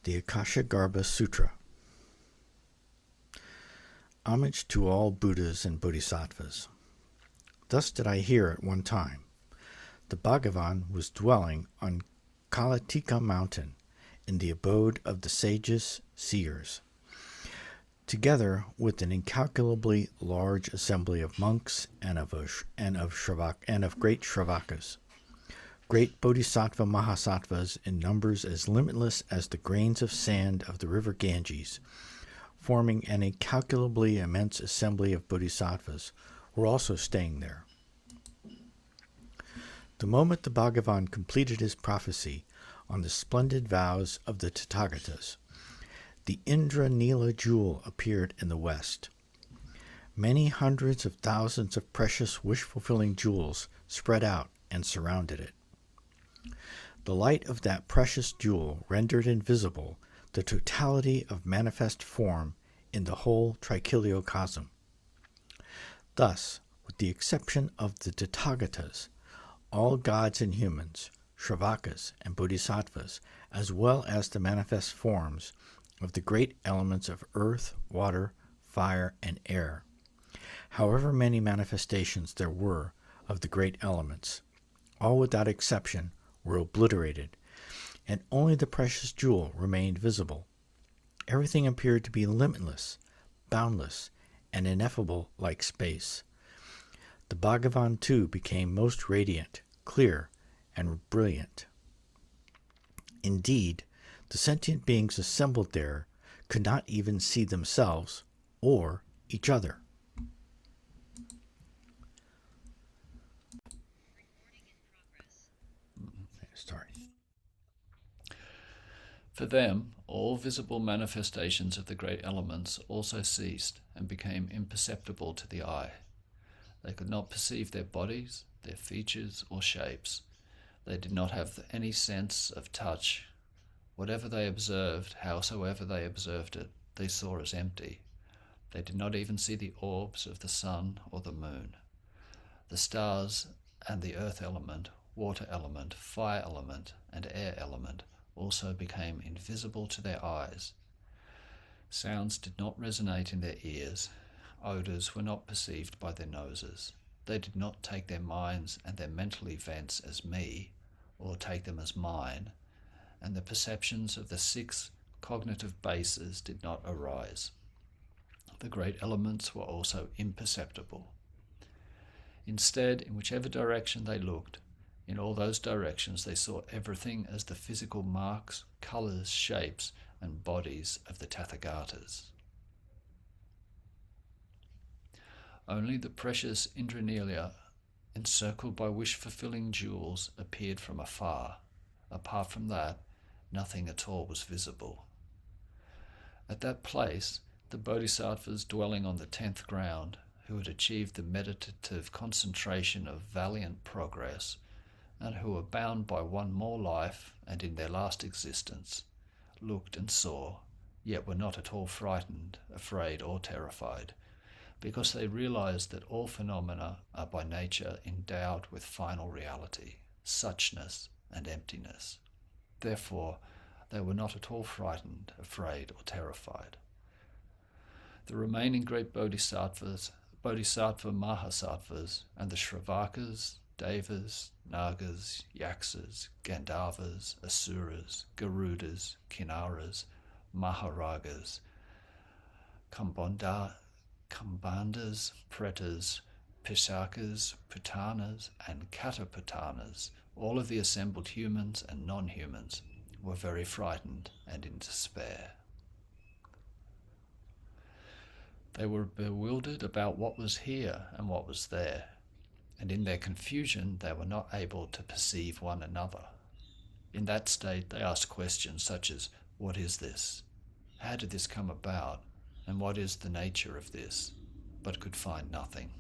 The Akashagarbha Sutra. Homage to all Buddhas and Bodhisattvas. Thus did I hear at one time. The Bhagavan was dwelling on Kalatika mountain in the abode of the sages, seers, together with an incalculably large assembly of monks and of great Shravakas, great Bodhisattva Mahasattvas in numbers as limitless as the grains of sand of the river Ganges, forming an incalculably immense assembly of Bodhisattvas, were also staying there. The moment the Bhagavan completed his prophecy on the splendid vows of the Tathagatas, the Indra Nila jewel appeared in the west. Many hundreds of thousands of precious wish-fulfilling jewels spread out and surrounded it. The light of that precious jewel rendered invisible the totality of manifest form in the whole trichiliocosm. Thus, with the exception of the Tathagatas, all gods and humans, Shravakas and Bodhisattvas, as well as the manifest forms of the great elements of earth, water, fire, and air, however many manifestations there were of the great elements, all without exception were obliterated, and only the precious jewel remained visible. Everything appeared to be limitless, boundless, and ineffable like space. The Bhagavan too became most radiant, clear, and brilliant. Indeed, the sentient beings assembled there could not even see themselves or each other. Sorry. For them, all visible manifestations of the great elements also ceased and became imperceptible to the eye. They could not perceive their bodies, their features, or shapes. They did not have any sense of touch. Whatever they observed, howsoever they observed it, they saw as empty. They did not even see the orbs of the sun or the moon. The stars and the earth element, water element, fire element, and air element also became invisible to their eyes. Sounds did not resonate in their ears. Odors were not perceived by their noses. They did not take their minds and their mental events as me, or take them as mine, and the perceptions of the 6 cognitive bases did not arise. The great elements were also imperceptible. Instead, in whichever direction they looked, in all those directions they saw everything as the physical marks, colours, shapes, and bodies of the Tathagatas. Only the precious Indranelia, encircled by wish-fulfilling jewels, appeared from afar. Apart from that, nothing at all was visible. At that place, the Bodhisattvas dwelling on the 10th ground, who had achieved the meditative concentration of valiant progress, and who were bound by one more life and in their last existence, looked and saw, yet were not at all frightened, afraid, or terrified, because they realized that all phenomena are by nature endowed with final reality, suchness, and emptiness. Therefore, they were not at all frightened, afraid, or terrified. The remaining great bodhisattvas, bodhisattva mahasattvas, and the Shravakas, Devas, Nagas, Yaksas, Gandharvas, Asuras, Garudas, Kinnaras, Maharagas, Kambandhas, Pretas, Pisakas, Putanas, and Kataputanas, all of the assembled humans and non-humans, were very frightened and in despair. They were bewildered about what was here and what was there, and in their confusion they were not able to perceive one another. In that state they asked questions such as, "What is this? How did this come about? And what is the nature of this?" but could find nothing.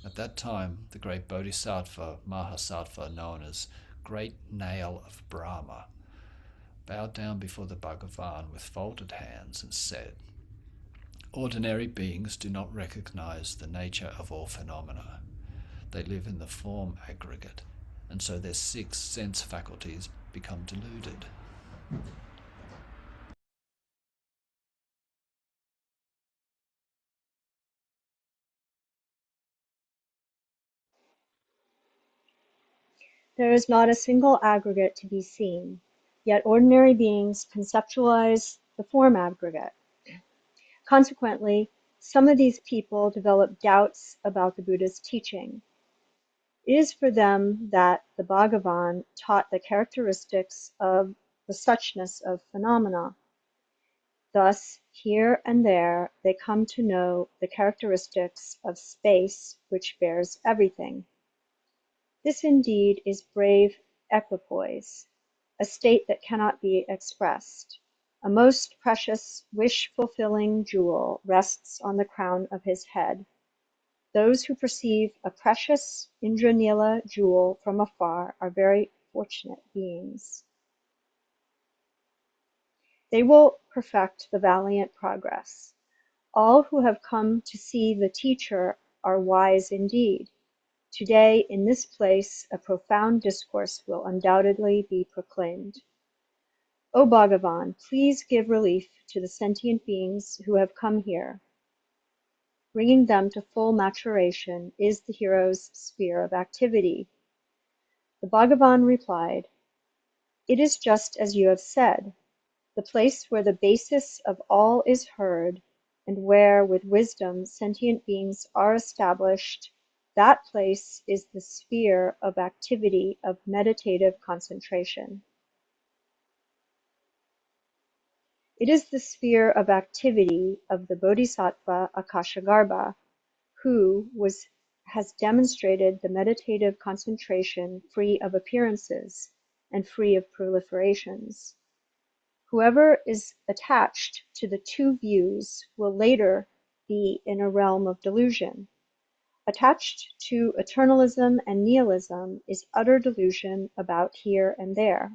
At that time, the great Bodhisattva Mahasattva, known as Great Nail of Brahma, bowed down before the Bhagavan with folded hands and said, "Ordinary beings do not recognize the nature of all phenomena. They live in the form aggregate, and so their 6 sense faculties become deluded. There is not a single aggregate to be seen, yet ordinary beings conceptualize the form aggregate. Consequently, some of these people develop doubts about the Buddha's teaching. It is for them that the Bhagavan taught the characteristics of the suchness of phenomena. Thus, here and there, they come to know the characteristics of space which bears everything. This indeed is brave equipoise, a state that cannot be expressed. A most precious, wish-fulfilling jewel rests on the crown of his head. Those who perceive a precious Indranila jewel from afar are very fortunate beings. They will perfect the valiant progress. All who have come to see the teacher are wise indeed. Today, in this place, a profound discourse will undoubtedly be proclaimed. O Bhagavan, please give relief to the sentient beings who have come here. Bringing them to full maturation is the hero's sphere of activity. The Bhagavan replied, "It is just as you have said. The place where the basis of all is heard, and where with wisdom sentient beings are established, that place is the sphere of activity of meditative concentration." It is the sphere of activity of the Bodhisattva Akashagarbha, who has demonstrated the meditative concentration free of appearances and free of proliferations. Whoever is attached to the two views will later be in a realm of delusion. Attached to eternalism and nihilism is utter delusion about here and there.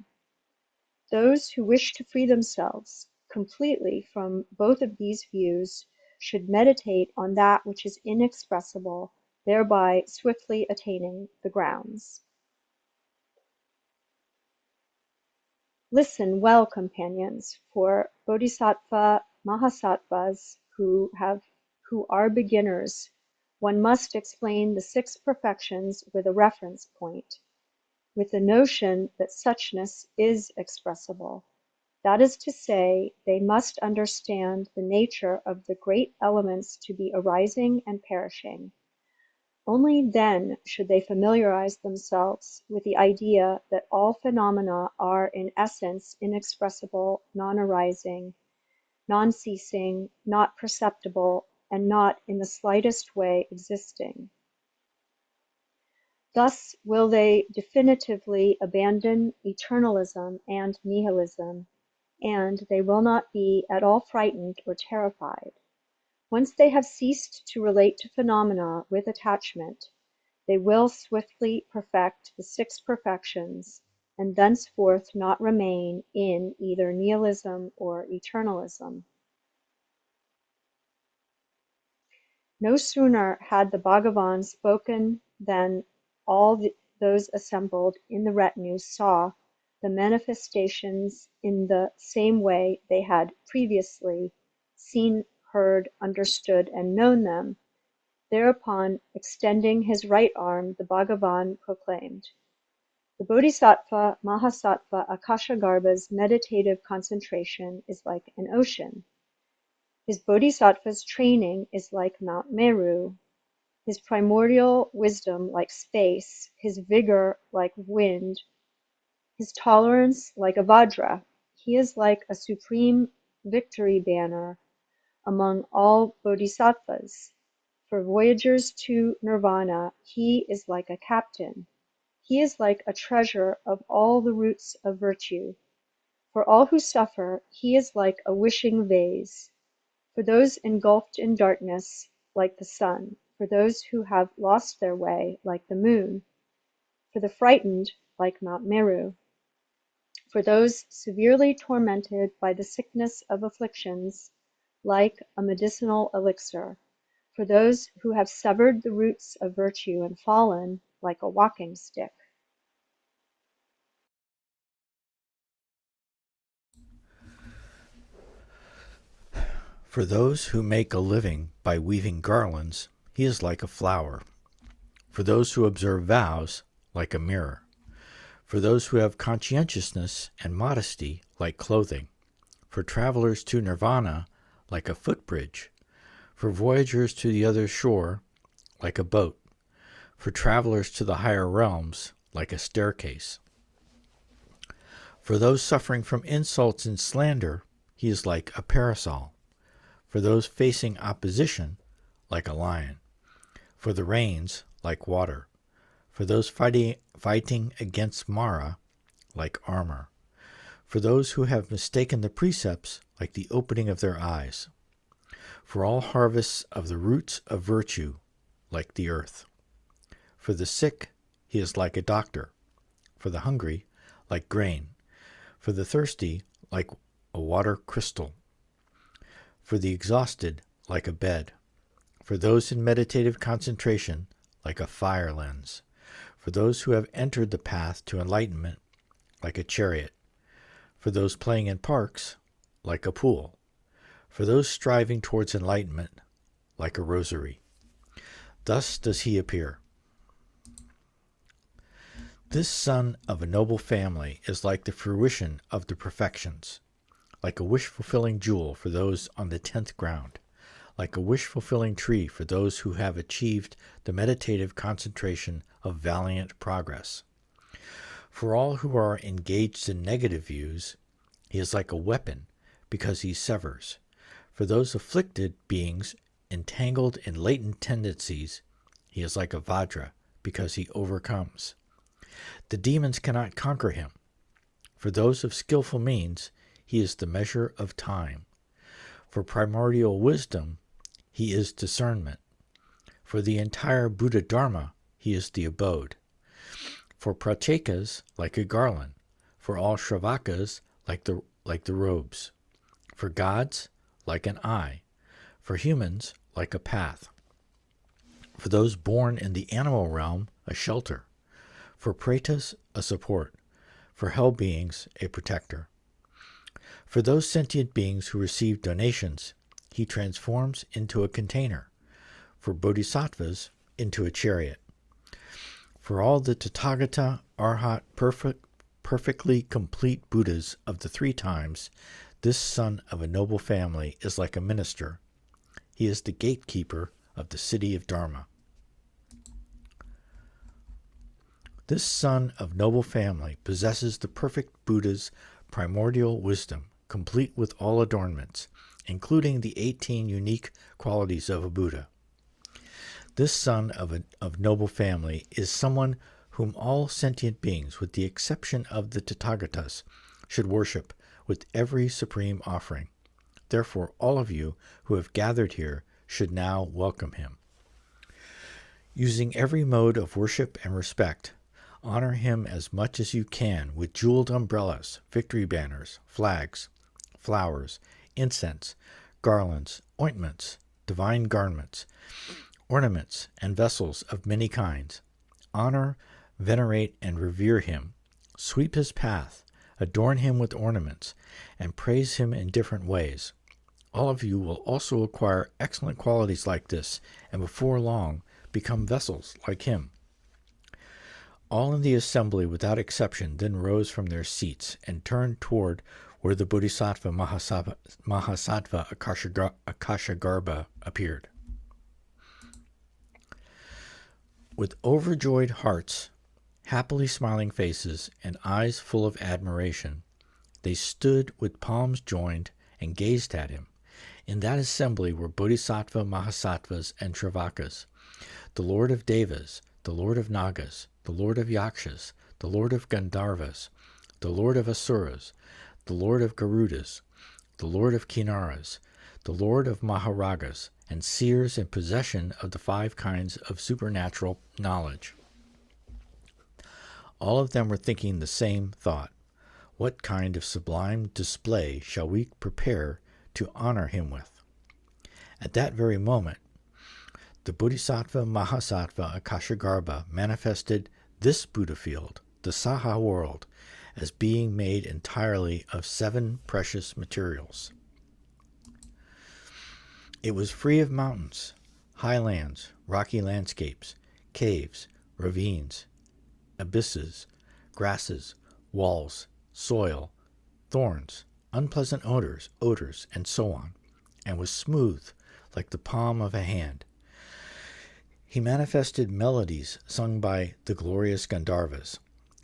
Those who wish to free themselves completely from both of these views should meditate on that which is inexpressible, thereby swiftly attaining the grounds. Listen well, companions, for Bodhisattva Mahasattvas who are beginners. One must explain the six perfections with a reference point, with the notion that suchness is expressible. That is to say, they must understand the nature of the great elements to be arising and perishing. Only then should they familiarize themselves with the idea that all phenomena are in essence inexpressible, non-arising, non-ceasing, not perceptible, and not in the slightest way existing. Thus will they definitively abandon eternalism and nihilism, and they will not be at all frightened or terrified. Once they have ceased to relate to phenomena with attachment, they will swiftly perfect the six perfections, and thenceforth not remain in either nihilism or eternalism. No sooner had the Bhagavan spoken than all those assembled in the retinue saw the manifestations in the same way they had previously seen, heard, understood, and known them. Thereupon, extending his right arm, the Bhagavan proclaimed, "The Bodhisattva Mahasattva Akashagarbha's meditative concentration is like an ocean. His Bodhisattva's training is like Mount Meru, his primordial wisdom like space, his vigor like wind, his tolerance like a Vajra. He is like a supreme victory banner among all bodhisattvas. For voyagers to nirvana, he is like a captain. He is like a treasure of all the roots of virtue. For all who suffer, he is like a wishing vase. For those engulfed in darkness, like the sun. For those who have lost their way, like the moon. For the frightened, like Mount Meru. For those severely tormented by the sickness of afflictions, like a medicinal elixir. For those who have severed the roots of virtue and fallen, like a walking stick. For those who make a living by weaving garlands, he is like a flower. For those who observe vows, like a mirror. for those who have conscientiousness and modesty like clothing, for travelers to nirvana like a footbridge, for voyagers to the other shore like a boat, for travelers to the higher realms like a staircase. For those suffering from insults and slander, he is like a parasol. For those facing opposition, like a lion. For the rains, like water. For those fighting against Mara, like armor. For those who have mistaken the precepts, like the opening of their eyes. For all harvests of the roots of virtue, like the earth. For the sick, he is like a doctor. For the hungry, like grain. For the thirsty, like a water crystal. For the exhausted, like a bed. For those in meditative concentration, like a fire lens. For those who have entered the path to enlightenment, like a chariot. For those playing in parks, like a pool. For those striving towards enlightenment, like a rosary. Thus does he appear. This son of a noble family is like the fruition of the perfections, like a wish-fulfilling jewel for those on the 10th ground, like a wish-fulfilling tree for those who have achieved the meditative concentration of valiant progress. For all who are engaged in negative views, he is like a weapon because he severs. For those afflicted beings entangled in latent tendencies, he is like a Vajra because he overcomes. The demons cannot conquer him. For those of skillful means, he is the measure of time. For primordial wisdom, he is discernment. For the entire Buddha Dharma, he is the abode. For prachekas, like a garland. For all Shravakas, like the robes. For gods, like an eye. For humans, like a path. For those born in the animal realm, a shelter. For pretas, a support. For hell beings, a protector. For those sentient beings who receive donations, he transforms into a container. For bodhisattvas, into a chariot. For all the Tathagata, Arhat, perfectly complete Buddhas of the 3 times, this son of a noble family is like a minister. He is the gatekeeper of the city of Dharma. This son of noble family possesses the perfect Buddha's primordial wisdom, complete with all adornments, including the 18 unique qualities of a Buddha. This son of noble family is someone whom all sentient beings, with the exception of the Tathagatas, should worship with every supreme offering. Therefore, all of you who have gathered here should now welcome him. Using every mode of worship and respect, honor him as much as you can with jeweled umbrellas, victory banners, flags, flowers, incense, garlands, ointments, divine garments, ornaments, and vessels of many kinds. Honor, venerate, and revere him. Sweep his path, adorn him with ornaments, and praise him in different ways. All of you will also acquire excellent qualities like this, and before long become vessels like him. All in the assembly, without exception, then rose from their seats and turned toward where the Bodhisattva Mahasattva Akashagarbha appeared. With overjoyed hearts, happily smiling faces, and eyes full of admiration, they stood with palms joined and gazed at him. In that assembly were Bodhisattva Mahasattvas and Shravakas, the Lord of Devas, the Lord of Nagas, the Lord of Yakshas, the Lord of Gandharvas, the Lord of Asuras, the Lord of Garudas, the Lord of Kinnaras, the Lord of Maharagas, and seers in possession of the 5 kinds of supernatural knowledge. All of them were thinking the same thought. What kind of sublime display shall we prepare to honor him with? At that very moment, the Bodhisattva Mahasattva Akashagarbha manifested this Buddha field, the Saha world, as being made entirely of 7 precious materials. It was free of mountains, highlands, rocky landscapes, caves, ravines, abysses, grasses, walls, soil, thorns, unpleasant odors, and so on, and was smooth like the palm of a hand. He manifested melodies sung by the glorious Gandharvas,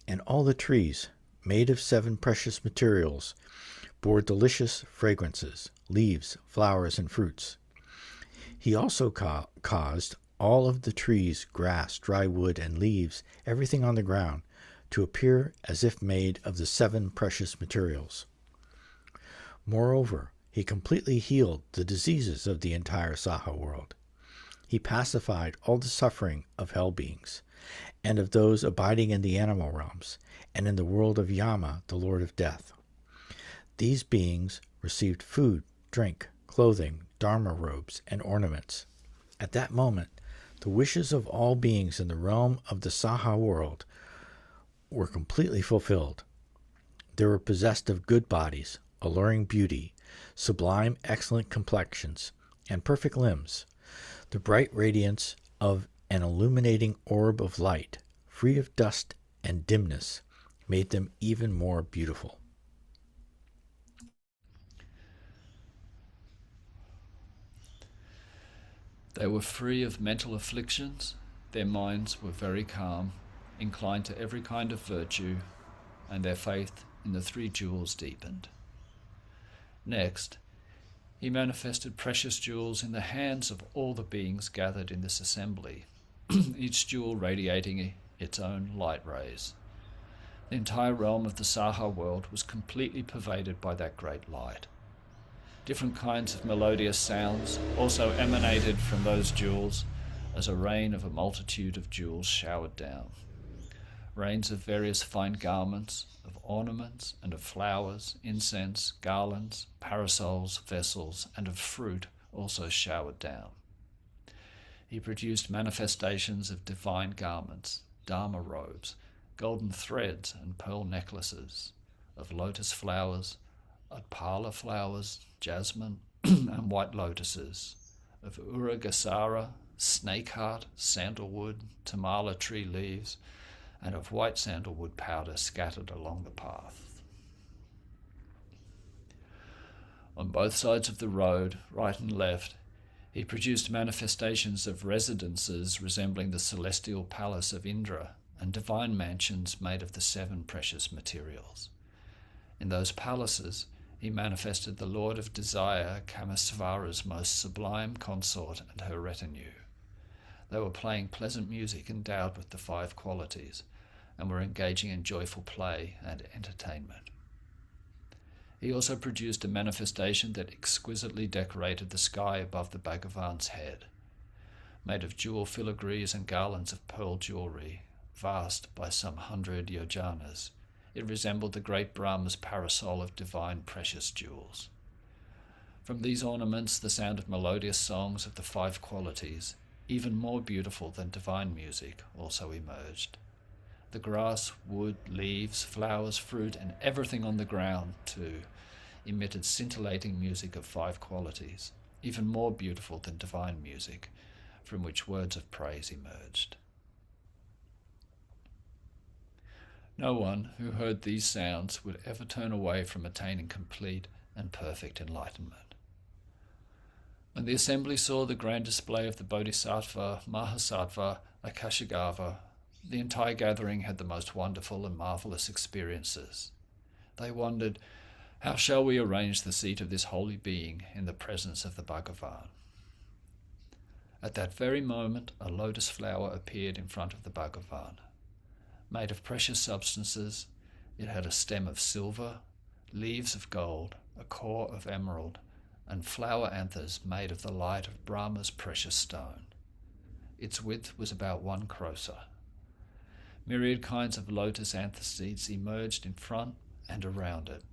and all the trees, made of 7 precious materials, bore delicious fragrances, leaves, flowers, and fruits. He also caused all of the trees, grass, dry wood, and leaves, everything on the ground, to appear as if made of the 7 precious materials. Moreover, he completely healed the diseases of the entire Saha world. He pacified all the suffering of hell beings, and of those abiding in the animal realms, and in the world of Yama, the Lord of Death. These beings received food, drink, clothing, dharma robes, and ornaments. At that moment, the wishes of all beings in the realm of the Saha world were completely fulfilled. They were possessed of good bodies, alluring beauty, sublime, excellent complexions, and perfect limbs. The bright radiance of an illuminating orb of light, free of dust and dimness, made them even more beautiful. They were free of mental afflictions, their minds were very calm, inclined to every kind of virtue, and their faith in the 3 jewels deepened. Next, he manifested precious jewels in the hands of all the beings gathered in this assembly, each jewel radiating its own light rays. The entire realm of the Saha world was completely pervaded by that great light. Different kinds of melodious sounds also emanated from those jewels as a rain of a multitude of jewels showered down. Rains of various fine garments, of ornaments, and of flowers, incense, garlands, parasols, vessels, and of fruit also showered down. He produced manifestations of divine garments, dharma robes, golden threads and pearl necklaces, of lotus flowers, adpala flowers, jasmine, and white lotuses, of uragasara, snakeheart, sandalwood, tamala tree leaves, and of white sandalwood powder scattered along the path. On both sides of the road, right and left, he produced manifestations of residences resembling the celestial palace of Indra and divine mansions made of the 7 precious materials. In those palaces, he manifested the Lord of Desire, Kamasvara's most sublime consort, and her retinue. They were playing pleasant music endowed with the 5 qualities, and were engaging in joyful play and entertainment. He also produced a manifestation that exquisitely decorated the sky above the Bhagavan's head, made of jewel filigrees and garlands of pearl jewelry, vast by some 100 yojanas. It resembled the great Brahma's parasol of divine precious jewels. From these ornaments, the sound of melodious songs of the 5 qualities, even more beautiful than divine music, also emerged. The grass, wood, leaves, flowers, fruit, and everything on the ground, too, emitted scintillating music of 5 qualities, even more beautiful than divine music, from which words of praise emerged. No one who heard these sounds would ever turn away from attaining complete and perfect enlightenment. When the assembly saw the grand display of the Bodhisattva, Mahasattva, Akashagarbha, the entire gathering had the most wonderful and marvelous experiences. They wondered, how shall we arrange the seat of this holy being in the presence of the Bhagavan? At that very moment, a lotus flower appeared in front of the Bhagavan. Made of precious substances, it had a stem of silver, leaves of gold, a core of emerald, and flower anthers made of the light of Brahma's precious stone. Its width was about 1 krosa. Myriad kinds of lotus anther seeds emerged in front and around it.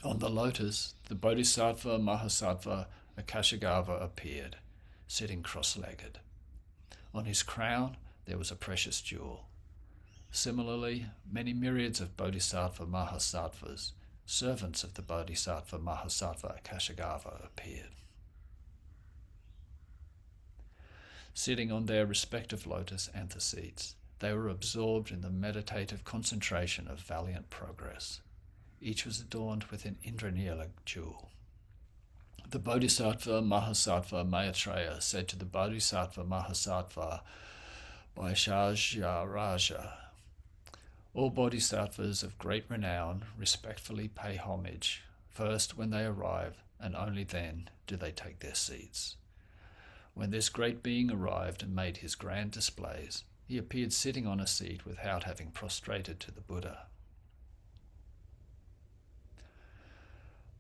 On the lotus, the Bodhisattva Mahasattva Akashagarbha appeared, sitting cross-legged. On his crown there was a precious jewel. Similarly, many myriads of Bodhisattva Mahasattvas, servants of the Bodhisattva Mahasattva Akashagarbha, appeared. Sitting on their respective lotus anther seats, They were absorbed in the meditative concentration of valiant progress. Each was adorned with an Indranila jewel. The Bodhisattva Mahasattva Maitreya said to the Bodhisattva Mahasattva Vaishajaraja, all bodhisattvas of great renown respectfully pay homage. First when they arrive, and only then do they take their seats. When this great being arrived and made his grand displays, he appeared sitting on a seat without having prostrated to the Buddha.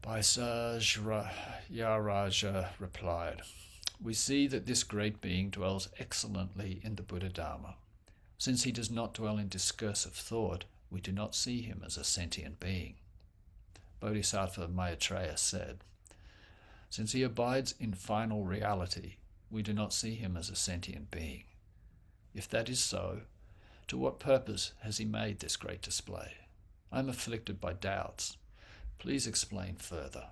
Vaisajaraja replied, we see that this great being dwells excellently in the Buddha Dharma. Since he does not dwell in discursive thought, we do not see him as a sentient being. Bodhisattva Maitreya said, since he abides in final reality, we do not see him as a sentient being. If that is so, to what purpose has he made this great display? I am afflicted by doubts. Please explain further.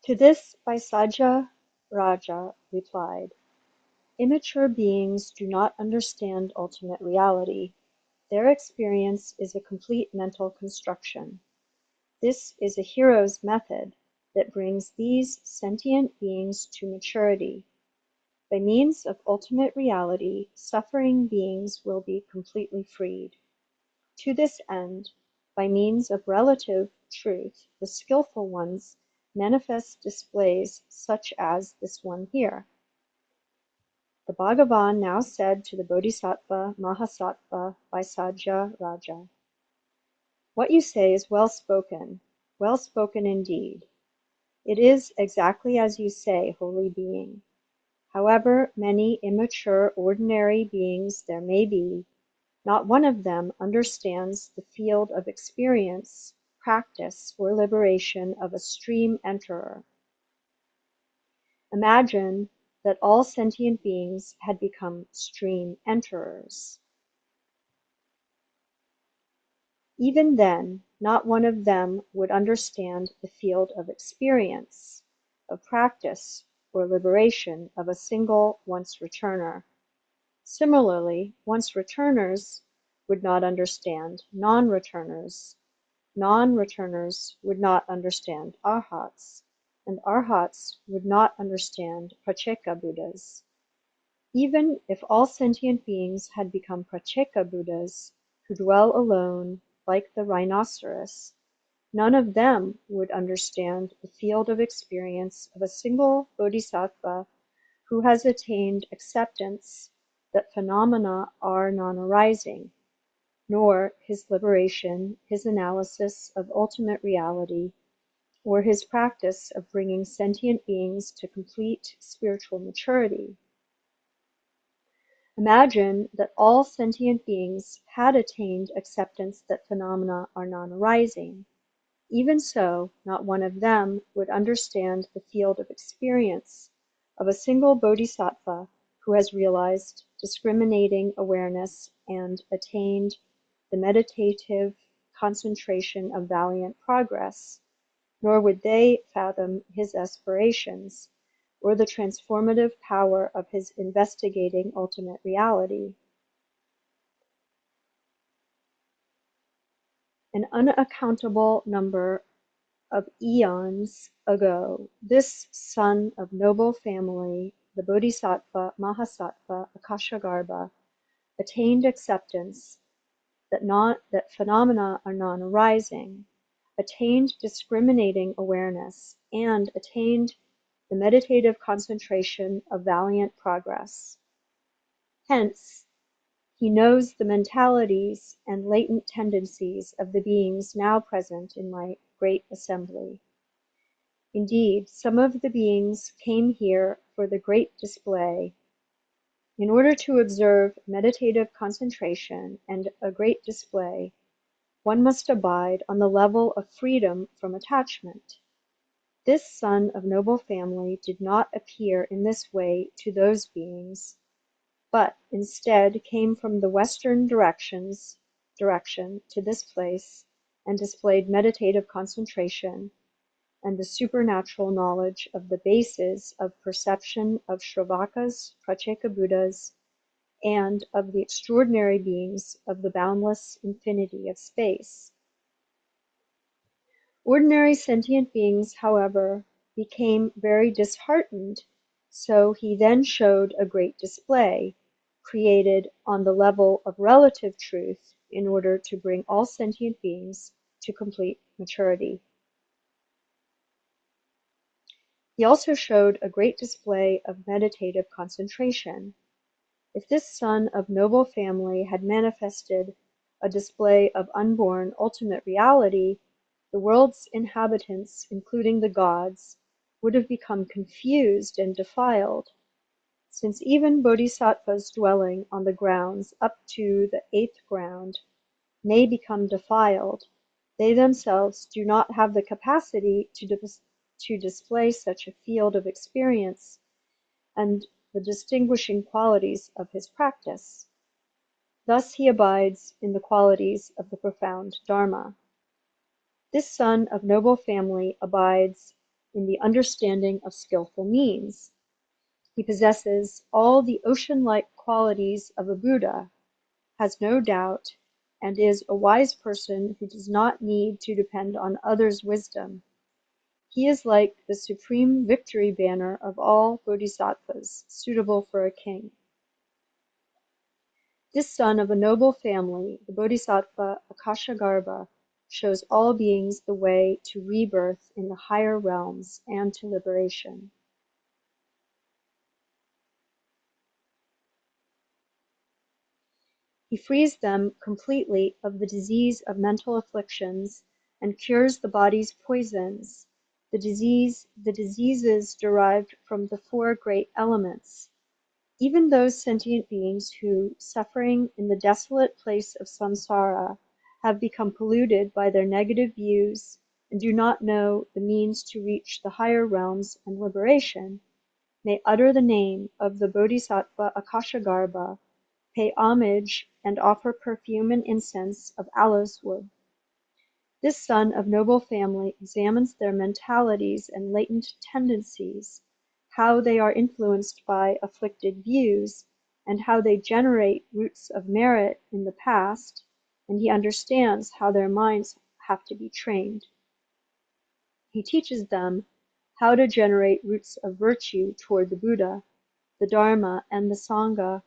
To this Vaisaja Raja replied, immature beings do not understand ultimate reality. Their experience is a complete mental construction. This is a hero's method that brings these sentient beings to maturity. By means of ultimate reality, suffering beings will be completely freed. To this end, by means of relative truth, the skillful ones manifest displays such as this one here. The Bhagavan now said to the Bodhisattva Mahasattva Vaisaja Raja, what you say is well spoken indeed. It is exactly as you say, holy being. However many immature ordinary beings there may be, not one of them understands the field of experience, practice, or liberation of a stream enterer. Imagine that all sentient beings had become stream enterers. Even then, not one of them would understand the field of experience, of practice, or liberation of a single once-returner. Similarly, once-returners would not understand non-returners. Non-returners would not understand arhats, and arhats would not understand pratyeka Buddhas. Even if all sentient beings had become pratyeka Buddhas, who dwell alone like the rhinoceros, none of them would understand the field of experience of a single bodhisattva who has attained acceptance that phenomena are non-arising, nor his liberation, his analysis of ultimate reality, or his practice of bringing sentient beings to complete spiritual maturity. Imagine that all sentient beings had attained acceptance that phenomena are non-arising. Even so, not one of them would understand the field of experience of a single bodhisattva who has realized discriminating awareness and attained the meditative concentration of valiant progress, nor would they fathom his aspirations, or the transformative power of his investigating ultimate reality. An unaccountable number of eons ago, this son of noble family, the Bodhisattva Mahasattva Akashagarbha, attained acceptance that phenomena are non-arising, attained discriminating awareness, and attained the meditative concentration of valiant progress. Hence, he knows the mentalities and latent tendencies of the beings now present in my great assembly. Indeed, some of the beings came here for the great display. In order to observe meditative concentration and a great display, one must abide on the level of freedom from attachment. This son of noble family did not appear in this way to those beings, but instead came from the western direction to this place and displayed meditative concentration, and the supernatural knowledge of the bases of perception of Shravakas, Pratyeka Buddhas, and of the extraordinary beings of the boundless infinity of space. Ordinary sentient beings, however, became very disheartened, so he then showed a great display, created on the level of relative truth in order to bring all sentient beings to complete maturity. He also showed a great display of meditative concentration. If this son of noble family had manifested a display of unborn ultimate reality, the world's inhabitants, including the gods, would have become confused and defiled, since even bodhisattvas dwelling on the grounds up to the eighth ground may become defiled. They themselves do not have the capacity to display such a field of experience and the distinguishing qualities of his practice. Thus he abides in the qualities of the profound Dharma. This son of noble family abides in the understanding of skillful means. He possesses all the ocean-like qualities of a Buddha, has no doubt, and is a wise person who does not need to depend on others' wisdom. He is like the supreme victory banner of all bodhisattvas, suitable for a king. This son of a noble family, the Bodhisattva Akashagarbha, shows all beings the way to rebirth in the higher realms and to liberation. He frees them completely of the disease of mental afflictions and cures the body's poisons, the diseases derived from the four great elements. Even those sentient beings who, suffering in the desolate place of samsara, have become polluted by their negative views and do not know the means to reach the higher realms and liberation, may utter the name of the Bodhisattva Akashagarbha, pay homage and offer perfume and incense of aloes wood. This son of noble family examines their mentalities and latent tendencies, how they are influenced by afflicted views, and how they generate roots of merit in the past, and he understands how their minds have to be trained. He teaches them how to generate roots of virtue toward the Buddha, the Dharma, and the Sangha,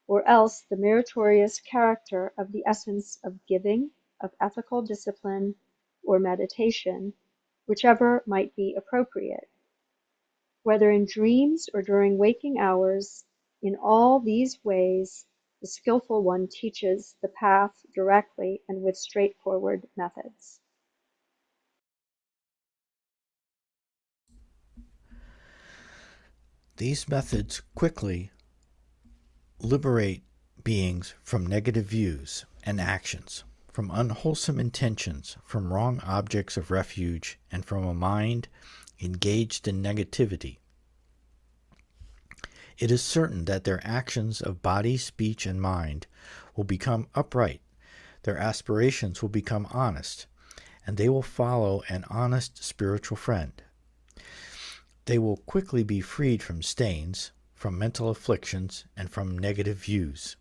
or else the meritorious character of the essence of giving, of ethical discipline, or meditation, whichever might be appropriate. Whether in dreams or during waking hours, in all these ways, the skillful one teaches the path directly and with straightforward methods. These methods quickly liberate beings from negative views and actions, from unwholesome intentions, from wrong objects of refuge, and from a mind engaged in negativity. It is certain that their actions of body, speech, and mind will become upright, their aspirations will become honest, and they will follow an honest spiritual friend. They will quickly be freed from stains, from mental afflictions, and from negative views.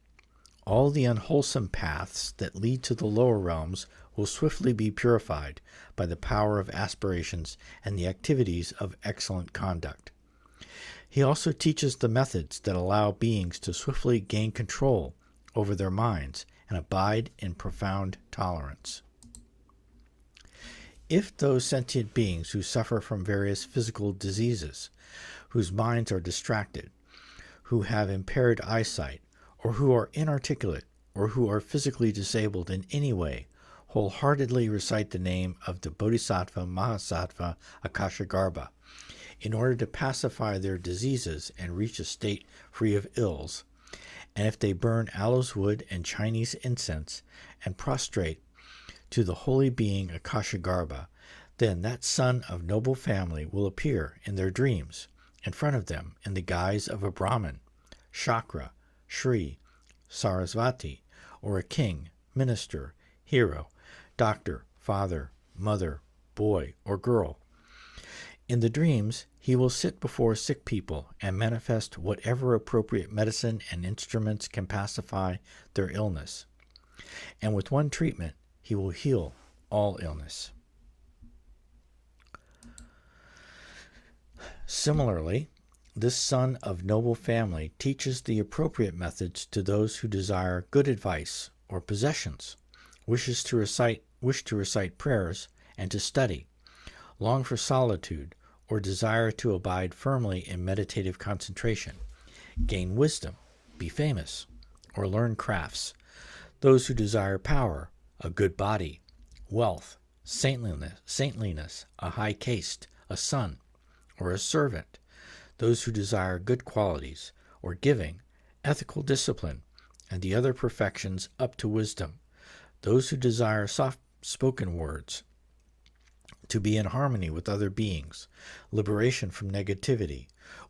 All the unwholesome paths that lead to the lower realms will swiftly be purified by the power of aspirations and the activities of excellent conduct. He also teaches the methods that allow beings to swiftly gain control over their minds and abide in profound tolerance. If those sentient beings who suffer from various physical diseases, whose minds are distracted, who have impaired eyesight, or who are inarticulate, or who are physically disabled in any way, wholeheartedly recite the name of the Bodhisattva Mahasattva Akashagarbha, in order to pacify their diseases and reach a state free of ills, and if they burn aloes wood and Chinese incense and prostrate to the holy being Akashagarbha, then that son of noble family will appear in their dreams in front of them in the guise of a Brahmin, Shakra, Shri, Sarasvati, or a king, minister, hero, doctor, father, mother, boy, or girl. In the dreams, he will sit before sick people and manifest whatever appropriate medicine and instruments can pacify their illness. And with one treatment, he will heal all illness. Similarly, this son of noble family teaches the appropriate methods to those who desire good advice or possessions, wish to recite prayers and to study, long for solitude, or desire to abide firmly in meditative concentration, gain wisdom, be famous, or learn crafts, those who desire power, a good body, wealth, saintliness, a high caste, a son, or a servant, those who desire good qualities, or giving, ethical discipline, and the other perfections up to wisdom, those who desire soft-spoken words, to be in harmony with other beings, liberation from negativity,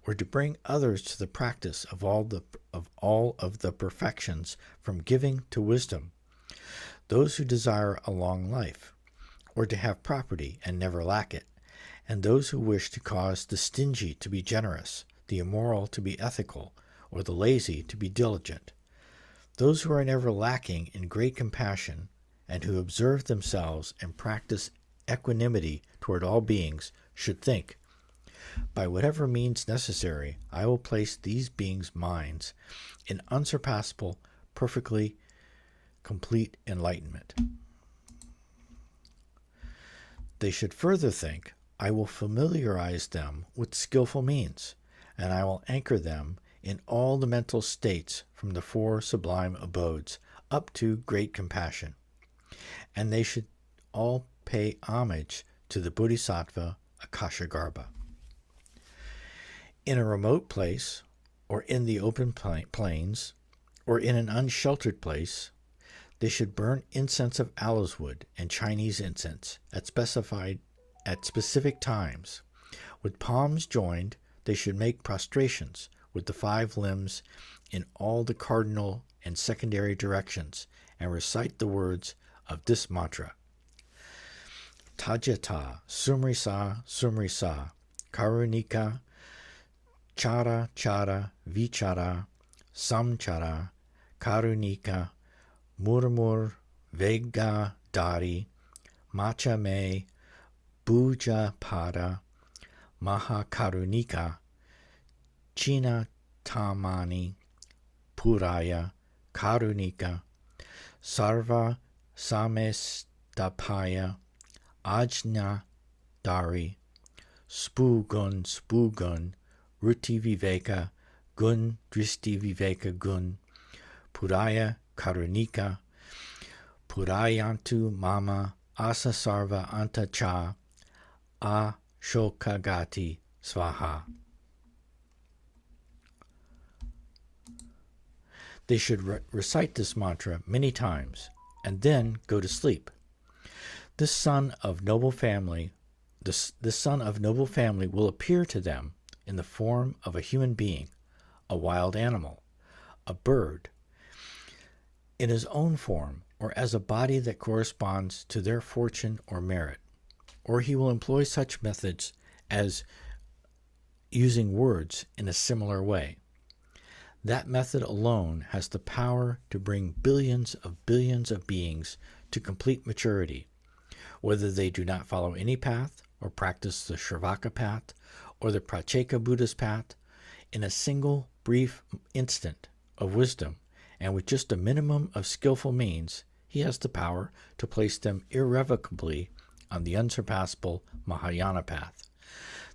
or to bring others to the practice of all of the perfections from giving to wisdom, those who desire a long life, or to have property and never lack it, and those who wish to cause the stingy to be generous, the immoral to be ethical, or the lazy to be diligent, those who are never lacking in great compassion, and who observe themselves and practice equanimity toward all beings, should think, by whatever means necessary, I will place these beings' minds in unsurpassable, perfectly complete enlightenment. They should further think, I will familiarize them with skillful means, and I will anchor them in all the mental states from the four sublime abodes up to great compassion. And they should all pay homage to the Bodhisattva Akashagarbha. In a remote place, or in the open plains, or in an unsheltered place, they should burn incense of aloes wood and Chinese incense at specific times. With palms joined, they should make prostrations with the 5 limbs in all the cardinal and secondary directions and recite the words of this mantra. Tajata sumrisa karunika chara vichara samchara karunika murmur vega dari macha me Buja Pada Mahakarunika China Tamani Puraya Karunika Sarva Samestapaya Ajna Dari Spugun Ruti Viveka Gun Dristi Viveka Gun Puraya Karunika Purayantu Mama Asa Sarva Anta Cha Ashokagati Svaha. They should recite this mantra many times and then go to sleep. This son of noble family will appear to them in the form of a human being, a wild animal, a bird, in his own form, or as a body that corresponds to their fortune or merit. Or he will employ such methods as using words in a similar way. That method alone has the power to bring billions of beings to complete maturity, whether they do not follow any path or practice the Shravaka path or the Pratyeka Buddha's path. In a single brief instant of wisdom and with just a minimum of skillful means, he has the power to place them irrevocably on the unsurpassable Mahayana path,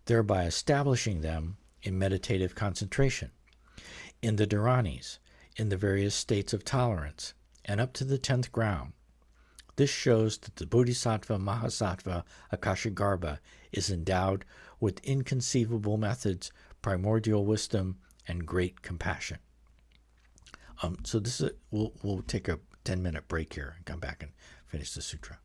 thereby establishing them in meditative concentration, in the dharanis, in the various states of tolerance, and up to the 10th ground. This shows that the Bodhisattva Mahasattva Akashagarbha is endowed with inconceivable methods, primordial wisdom, and great compassion. So this is we'll take a 10-minute break here and come back and finish the sutra.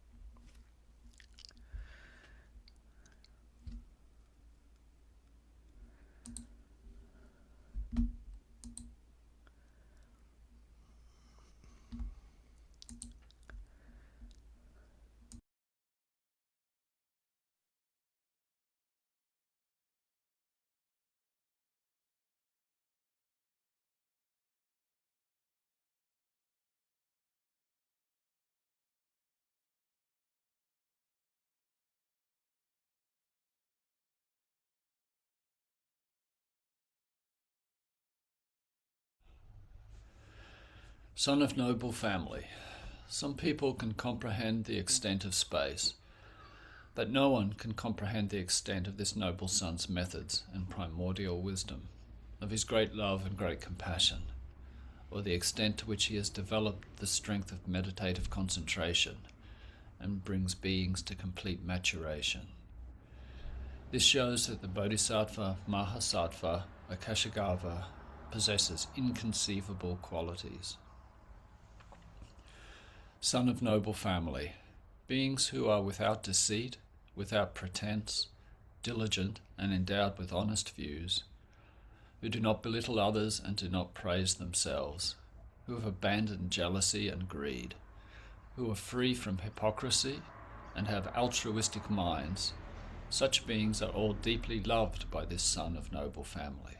Son of noble family, some people can comprehend the extent of space, but no one can comprehend the extent of this noble son's methods and primordial wisdom, of his great love and great compassion, or the extent to which he has developed the strength of meditative concentration and brings beings to complete maturation. This shows that the Bodhisattva Mahasattva Akashagarbha possesses inconceivable qualities. Son of noble family, beings who are without deceit, without pretense, diligent and endowed with honest views, who do not belittle others and do not praise themselves, who have abandoned jealousy and greed, who are free from hypocrisy and have altruistic minds, such beings are all deeply loved by this son of noble family.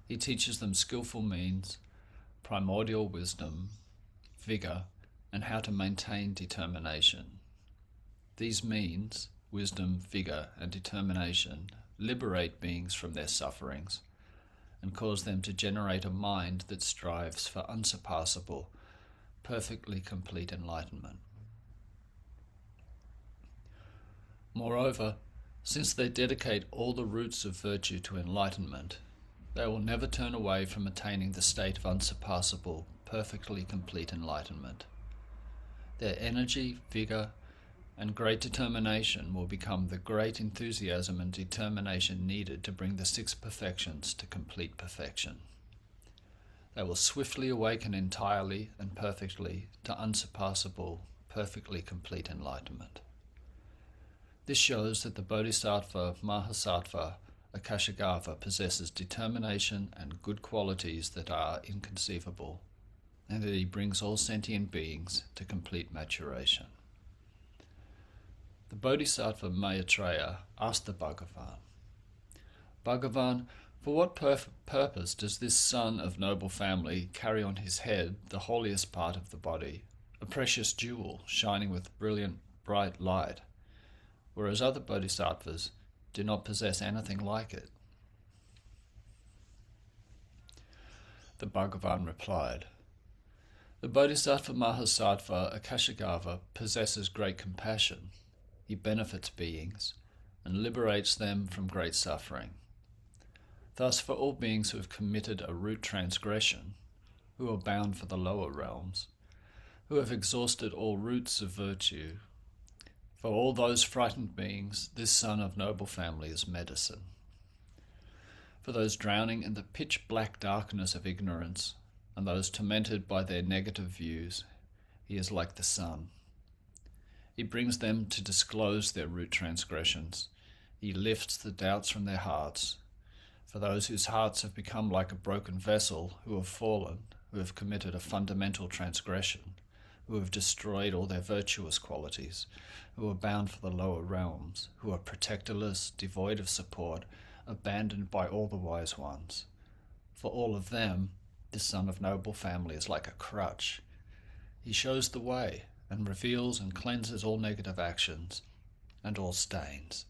He teaches them skillful means, primordial wisdom, vigour, and how to maintain determination. These means, wisdom, vigour, and determination, liberate beings from their sufferings and cause them to generate a mind that strives for unsurpassable, perfectly complete enlightenment. Moreover, since they dedicate all the roots of virtue to enlightenment, they will never turn away from attaining the state of unsurpassable, perfectly complete enlightenment. Their energy, vigour, and great determination will become the great enthusiasm and determination needed to bring the six perfections to complete perfection. They will swiftly awaken entirely and perfectly to unsurpassable, perfectly complete enlightenment. This shows that the Bodhisattva Mahasattva Akashagarbha possesses determination and good qualities that are inconceivable, and that he brings all sentient beings to complete maturation. The Bodhisattva Maitreya asked the Bhagavan, Bhagavan, for what purpose does this son of noble family carry on his head the holiest part of the body, a precious jewel shining with brilliant, bright light, whereas other bodhisattvas do not possess anything like it? The Bhagavan replied, the Bodhisattva Mahasattva Akashagarbha possesses great compassion. He benefits beings and liberates them from great suffering. Thus, for all beings who have committed a root transgression, who are bound for the lower realms, who have exhausted all roots of virtue, for all those frightened beings, this son of noble family is medicine. For those drowning in the pitch-black darkness of ignorance, and those tormented by their negative views, he is like the sun. He brings them to disclose their root transgressions. He lifts the doubts from their hearts. For those whose hearts have become like a broken vessel, who have fallen, who have committed a fundamental transgression, who have destroyed all their virtuous qualities, who are bound for the lower realms, who are protectorless, devoid of support, abandoned by all the wise ones. For all of them, this son of noble family is like a crutch. He shows the way and reveals and cleanses all negative actions and all stains.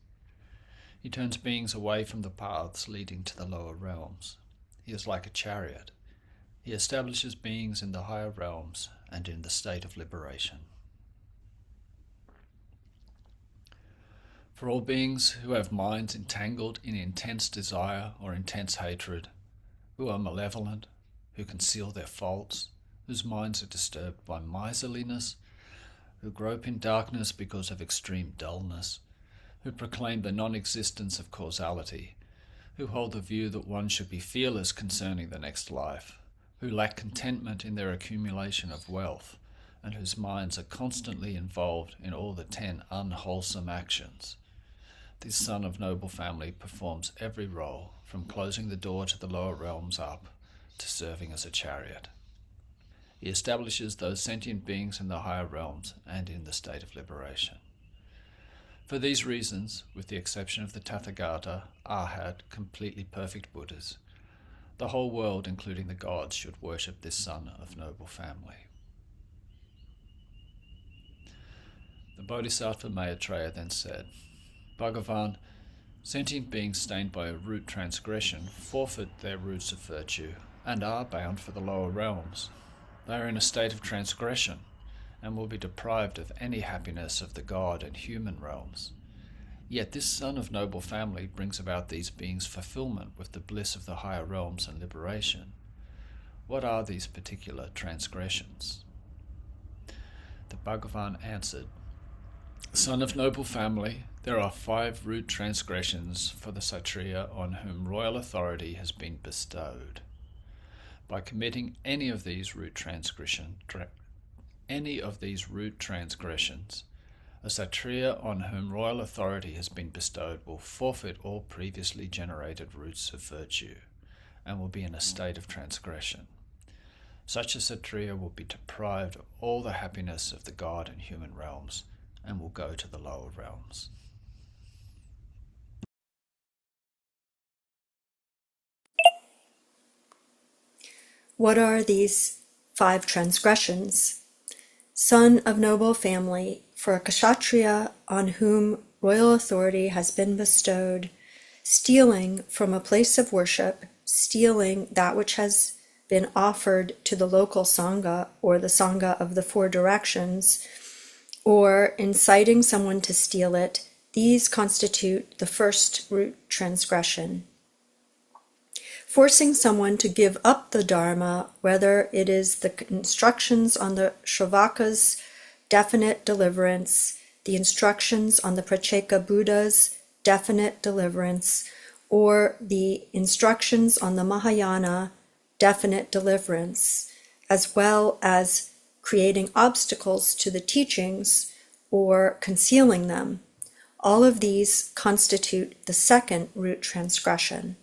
He turns beings away from the paths leading to the lower realms. He is like a chariot. He establishes beings in the higher realms and in the state of liberation. For all beings who have minds entangled in intense desire or intense hatred, who are malevolent, who conceal their faults, whose minds are disturbed by miserliness, who grope in darkness because of extreme dullness, who proclaim the non-existence of causality, who hold the view that one should be fearless concerning the next life, who lack contentment in their accumulation of wealth, and whose minds are constantly involved in all the 10 unwholesome actions. This son of noble family performs every role, from closing the door to the lower realms up to serving as a chariot. He establishes those sentient beings in the higher realms and in the state of liberation. For these reasons, with the exception of the Tathagata, Arhat, completely perfect Buddhas, the whole world, including the gods, should worship this son of noble family. The Bodhisattva Maitreya then said, Bhagavan, sentient beings stained by a root transgression forfeit their roots of virtue and are bound for the lower realms. They are in a state of transgression and will be deprived of any happiness of the God and human realms. Yet this son of noble family brings about these beings' fulfillment with the bliss of the higher realms and liberation. What are these particular transgressions? The Bhagavan answered, Son of noble family, there are 5 rude transgressions for the Kshatriya on whom royal authority has been bestowed. By committing any of these rude transgressions, a Kshatriya on whom royal authority has been bestowed will forfeit all previously generated roots of virtue and will be in a state of transgression. Such a Kshatriya will be deprived of all the happiness of the God and human realms and will go to the lower realms. What are these 5 transgressions? Son of noble family, for a Kshatriya on whom royal authority has been bestowed, stealing from a place of worship, stealing that which has been offered to the local Sangha or the Sangha of the 4 directions, or inciting someone to steal it, these constitute the first root transgression. Forcing someone to give up the Dharma, whether it is the instructions on the Shravakas' definite deliverance, the instructions on the Pratyeka Buddha's definite deliverance, or the instructions on the Mahayana definite deliverance, as well as creating obstacles to the teachings or concealing them. All of these constitute the second root transgression.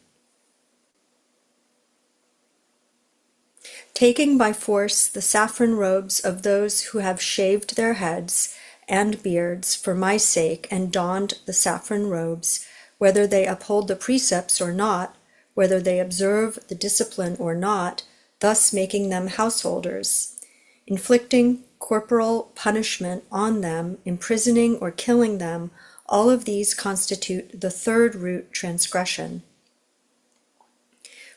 Taking by force the saffron robes of those who have shaved their heads and beards for my sake and donned the saffron robes, whether they uphold the precepts or not, whether they observe the discipline or not, thus making them householders, inflicting corporal punishment on them, imprisoning or killing them, all of these constitute the third root transgression.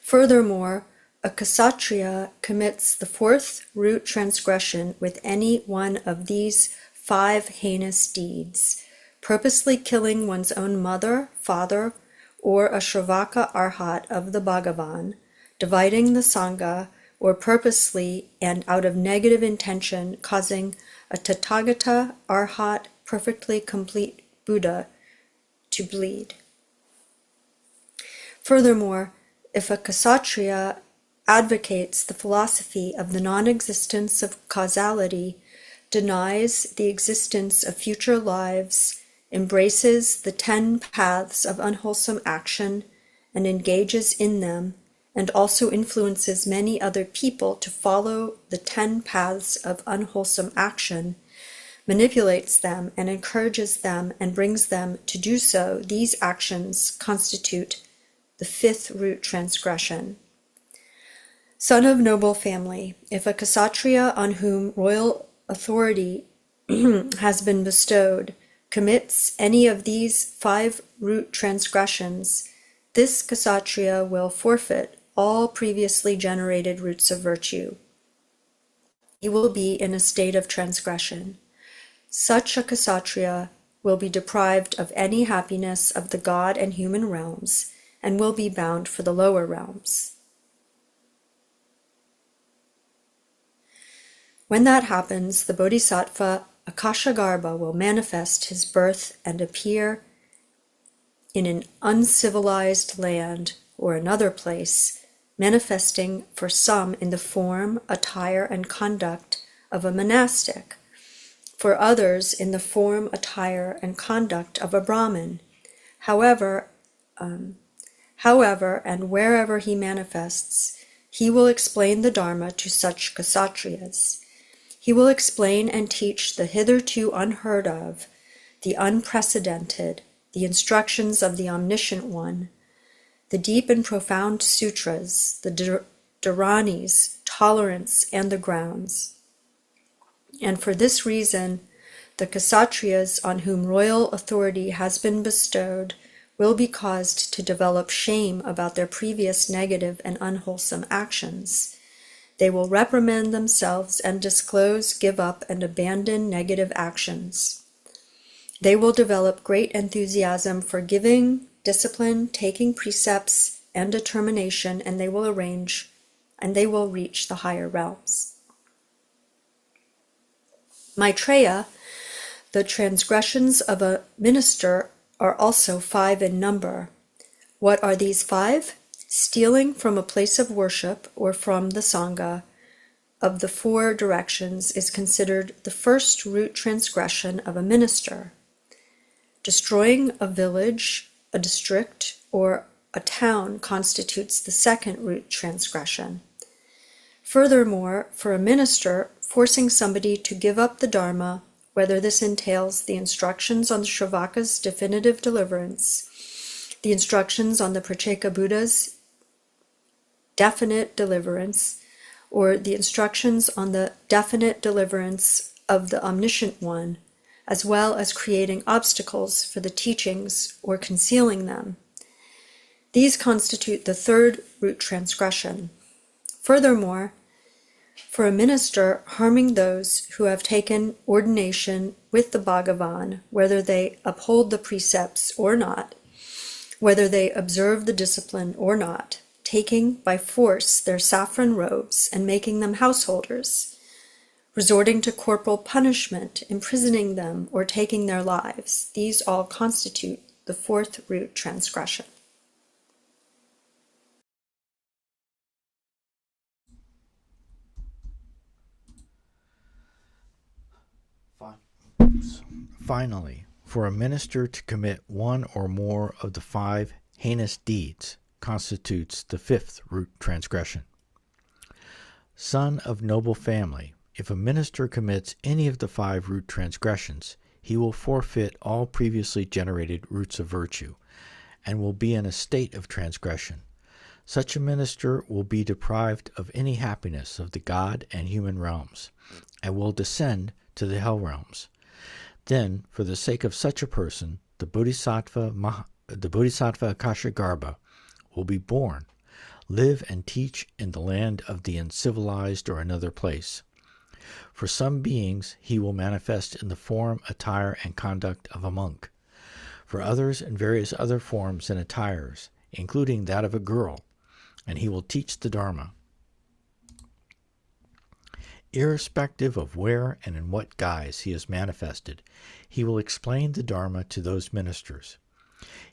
Furthermore, a Kshatriya commits the 4th root transgression with any one of these 5 heinous deeds: purposely killing one's own mother, father, or a Shravaka Arhat of the Bhagavan, dividing the Sangha, or purposely and out of negative intention causing a Tathagata Arhat, perfectly complete Buddha, to bleed. Furthermore, if a Kshatriya advocates the philosophy of the non-existence of causality, denies the existence of future lives, embraces the 10 paths of unwholesome action, and engages in them, and also influences many other people to follow the 10 paths of unwholesome action, manipulates them and encourages them and brings them to do so, these actions constitute the 5th root transgression. Son of noble family, if a Kshatriya on whom royal authority has been bestowed commits any of these 5 root transgressions, this Kshatriya will forfeit all previously generated roots of virtue. He will be in a state of transgression. Such a Kshatriya will be deprived of any happiness of the God and human realms, and will be bound for the lower realms. When that happens, the Bodhisattva Akashagarbha will manifest his birth and appear in an uncivilized land or another place, manifesting for some in the form, attire, and conduct of a monastic, for others in the form, attire, and conduct of a Brahmin. However, and wherever he manifests, he will explain the Dharma to such Kshatriyas. He will explain and teach the hitherto unheard of, the unprecedented, the instructions of the Omniscient One, the deep and profound sutras, the dharanis, tolerance, and the grounds. And for this reason, the Kshatriyas on whom royal authority has been bestowed will be caused to develop shame about their previous negative and unwholesome actions. They will reprimand themselves and disclose, give up, and abandon negative actions. They will develop great enthusiasm for giving, discipline, taking precepts, and determination, and they will reach the higher realms. Maitreya, the transgressions of a minister are also 5 in number. What are these 5? Stealing from a place of worship or from the Sangha of the 4 directions is considered the first root transgression of a minister. Destroying a village, a district, or a town constitutes the second root transgression. Furthermore, for a minister, forcing somebody to give up the Dharma, whether this entails the instructions on the Sravaka's definitive deliverance, the instructions on the Pratyeka Buddha's definite deliverance, or the instructions on the definite deliverance of the Omniscient One, as well as creating obstacles for the teachings or concealing them. These constitute the third root transgression. Furthermore, for a minister, harming those who have taken ordination with the Bhagavan, whether they uphold the precepts or not, whether they observe the discipline or not, taking by force their saffron robes and making them householders, resorting to corporal punishment, imprisoning them, or taking their lives, these all constitute the fourth root transgression. Finally, for a minister to commit one or more of the 5 heinous deeds constitutes the 5th root transgression. Son of noble family, if a minister commits any of the 5 root transgressions, he will forfeit all previously generated roots of virtue, and will be in a state of transgression. Such a minister will be deprived of any happiness of the God and human realms, and will descend to the hell realms. Then, for the sake of such a person, the Bodhisattva Akashagarbha will be born, live and teach in the land of the uncivilized or another place. For some beings he will manifest in the form, attire, and conduct of a monk. For others in various other forms and attires, including that of a girl, and he will teach the Dharma. Irrespective of where and in what guise he is manifested, he will explain the Dharma to those ministers.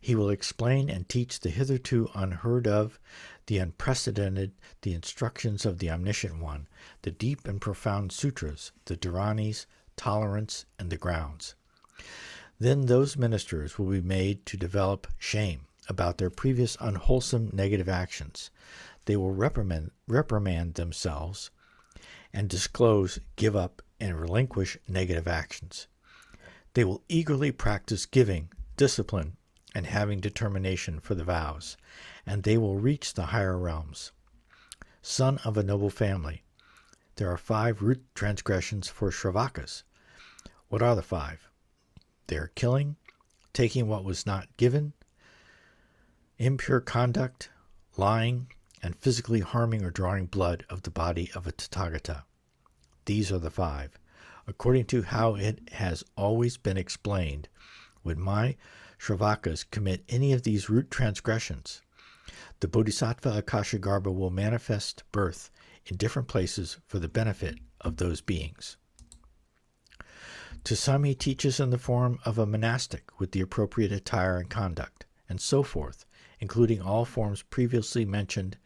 He will explain and teach the hitherto unheard of, the unprecedented, the instructions of the Omniscient One, the deep and profound sutras, the dharanis, tolerance, and the grounds. Then those ministers will be made to develop shame about their previous unwholesome negative actions. They will reprimand themselves and disclose, give up, and relinquish negative actions. They will eagerly practice giving, discipline, and having determination for the vows, and they will reach the higher realms. Son of a noble family, there are 5 root transgressions for Shravakas. What are the 5? They are killing, taking what was not given, impure conduct, lying, and physically harming or drawing blood of the body of a Tathagata. These are the 5. According to how it has always been explained, when my Shravakas commit any of these root transgressions, the Bodhisattva Akashagarbha will manifest birth in different places for the benefit of those beings. To some he teaches in the form of a monastic with the appropriate attire and conduct, and so forth, including all forms previously mentioned,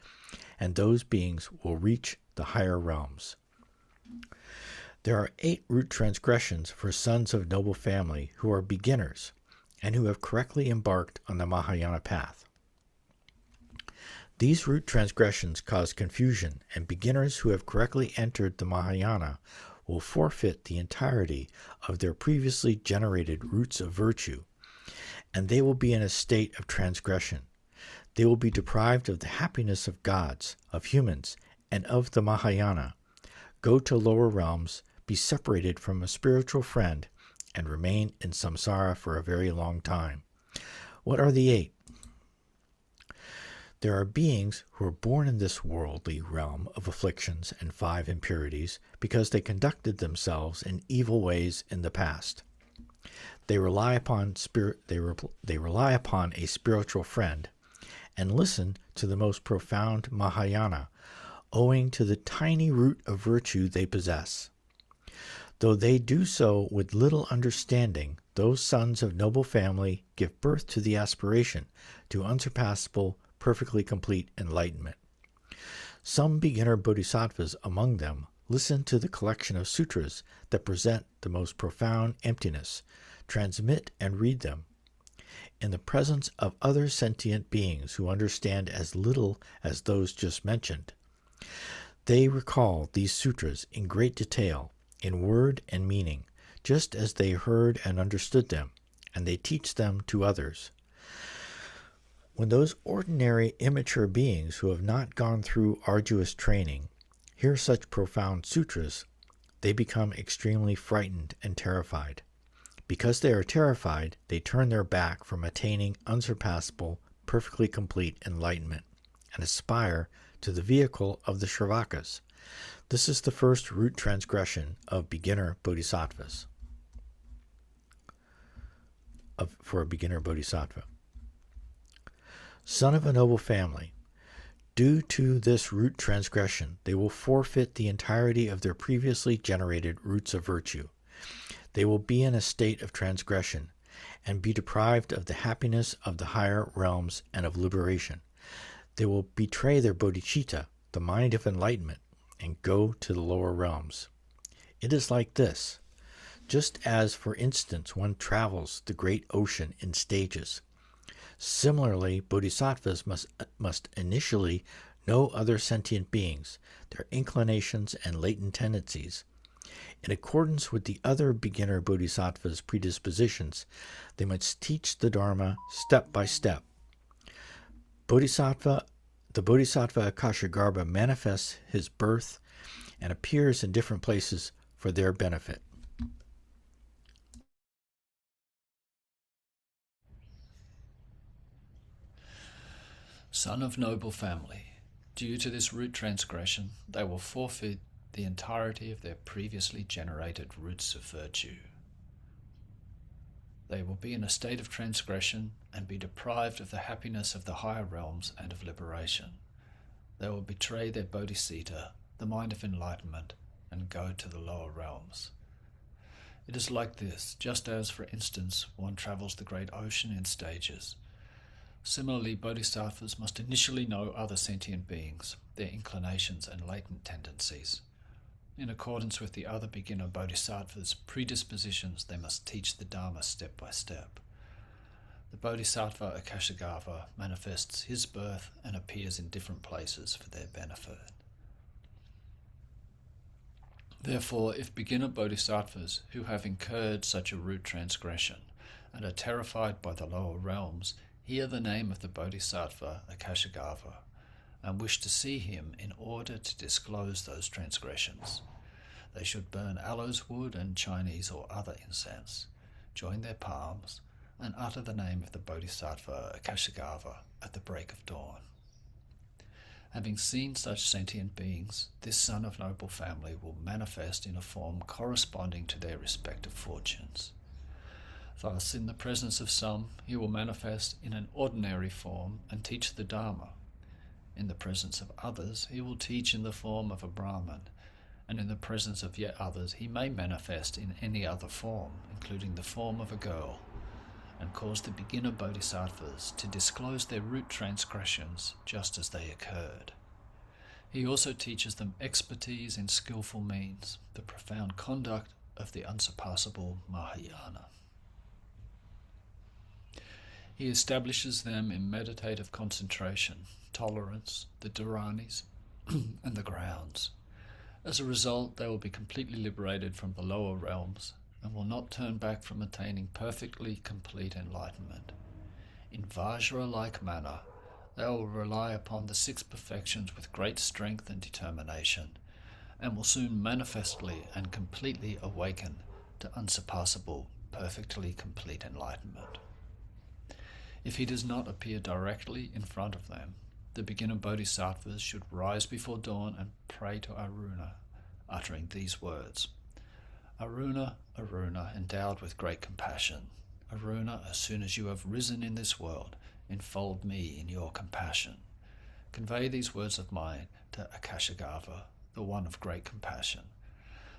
and those beings will reach the higher realms. There are 8 root transgressions for sons of noble family who are beginners and who have correctly embarked on the Mahayana path. These root transgressions cause confusion, and beginners who have correctly entered the Mahayana will forfeit the entirety of their previously generated roots of virtue, and they will be in a state of transgression. They will be deprived of the happiness of gods, of humans, and of the Mahayana, go to lower realms, be separated from a spiritual friend, and remain in samsara for a very long time. What are the 8? There are beings who are born in this worldly realm of afflictions and 5 impurities because they conducted themselves in evil ways in the past. They rely upon they rely upon a spiritual friend and listen to the most profound Mahayana, owing to the tiny root of virtue they possess. Though they do so with little understanding, those sons of noble family give birth to the aspiration to unsurpassable, perfectly complete enlightenment. Some beginner bodhisattvas among them listen to the collection of sutras that present the most profound emptiness, transmit and read them. In the presence of other sentient beings who understand as little as those just mentioned, they recall these sutras in great detail, in word and meaning, just as they heard and understood them, and they teach them to others. When those ordinary immature beings who have not gone through arduous training hear such profound sutras, they become extremely frightened and terrified. Because they are terrified, they turn their back from attaining unsurpassable, perfectly complete enlightenment and aspire to the vehicle of the Shravakas. This is the first root transgression of beginner bodhisattvas. For a beginner bodhisattva. Son of a noble family, due to this root transgression, they will forfeit the entirety of their previously generated roots of virtue. They will be in a state of transgression and be deprived of the happiness of the higher realms and of liberation. They will betray their bodhicitta, the mind of enlightenment, and go to the lower realms. It is like this. Just as, for instance, one travels the great ocean in stages, similarly, bodhisattvas must initially know other sentient beings, their inclinations and latent tendencies. In accordance with the other beginner bodhisattvas' predispositions, they must teach the Dharma step by step. The Bodhisattva Akashagarbha manifests his birth and appears in different places for their benefit. Son of noble family, due to this root transgression, they will forfeit the entirety of their previously generated roots of virtue. They will be in a state of transgression and be deprived of the happiness of the higher realms and of liberation. They will betray their bodhicitta, the mind of enlightenment, and go to the lower realms. It is like this, just as, for instance, one travels the great ocean in stages. Similarly, bodhisattvas must initially know other sentient beings, their inclinations and latent tendencies. In accordance with the other beginner bodhisattvas' predispositions, they must teach the Dharma step by step. The Bodhisattva Akashagarbha manifests his birth and appears in different places for their benefit. Therefore, if beginner bodhisattvas who have incurred such a root transgression and are terrified by the lower realms hear the name of the Bodhisattva Akashagarbha and wish to see him in order to disclose those transgressions, they should burn aloes wood and Chinese or other incense, join their palms, and utter the name of the Bodhisattva Akashagarbha at the break of dawn. Having seen such sentient beings, this son of noble family will manifest in a form corresponding to their respective fortunes. Thus, in the presence of some, he will manifest in an ordinary form and teach the Dharma. In the presence of others, he will teach in the form of a Brahmin, and in the presence of yet others, he may manifest in any other form, including the form of a girl, and cause the beginner bodhisattvas to disclose their root transgressions just as they occurred. He also teaches them expertise in skillful means, the profound conduct of the unsurpassable Mahayana. He establishes them in meditative concentration, tolerance, the dharanis, and the grounds. As a result, they will be completely liberated from the lower realms and will not turn back from attaining perfectly complete enlightenment. In Vajra-like manner, they will rely upon the 6 perfections with great strength and determination, and will soon manifestly and completely awaken to unsurpassable, perfectly complete enlightenment. If he does not appear directly in front of them, the beginner bodhisattvas should rise before dawn and pray to Aruna, uttering these words. Aruna, Aruna, endowed with great compassion. Aruna, as soon as you have risen in this world, enfold me in your compassion. Convey these words of mine to Akashagarbha, the one of great compassion.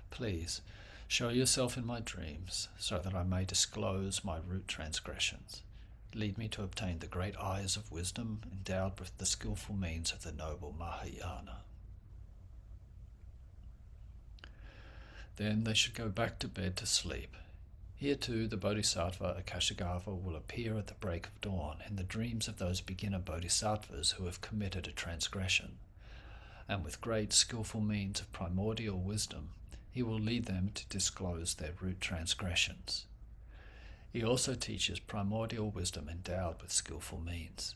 Please, show yourself in my dreams, so that I may disclose my root transgressions. Lead me to obtain the great eyes of wisdom, endowed with the skillful means of the noble Mahayana. Then they should go back to bed to sleep. Here too the Bodhisattva Akashagarbha will appear at the break of dawn in the dreams of those beginner bodhisattvas who have committed a transgression, and with great skillful means of primordial wisdom he will lead them to disclose their root transgressions. He also teaches primordial wisdom endowed with skillful means.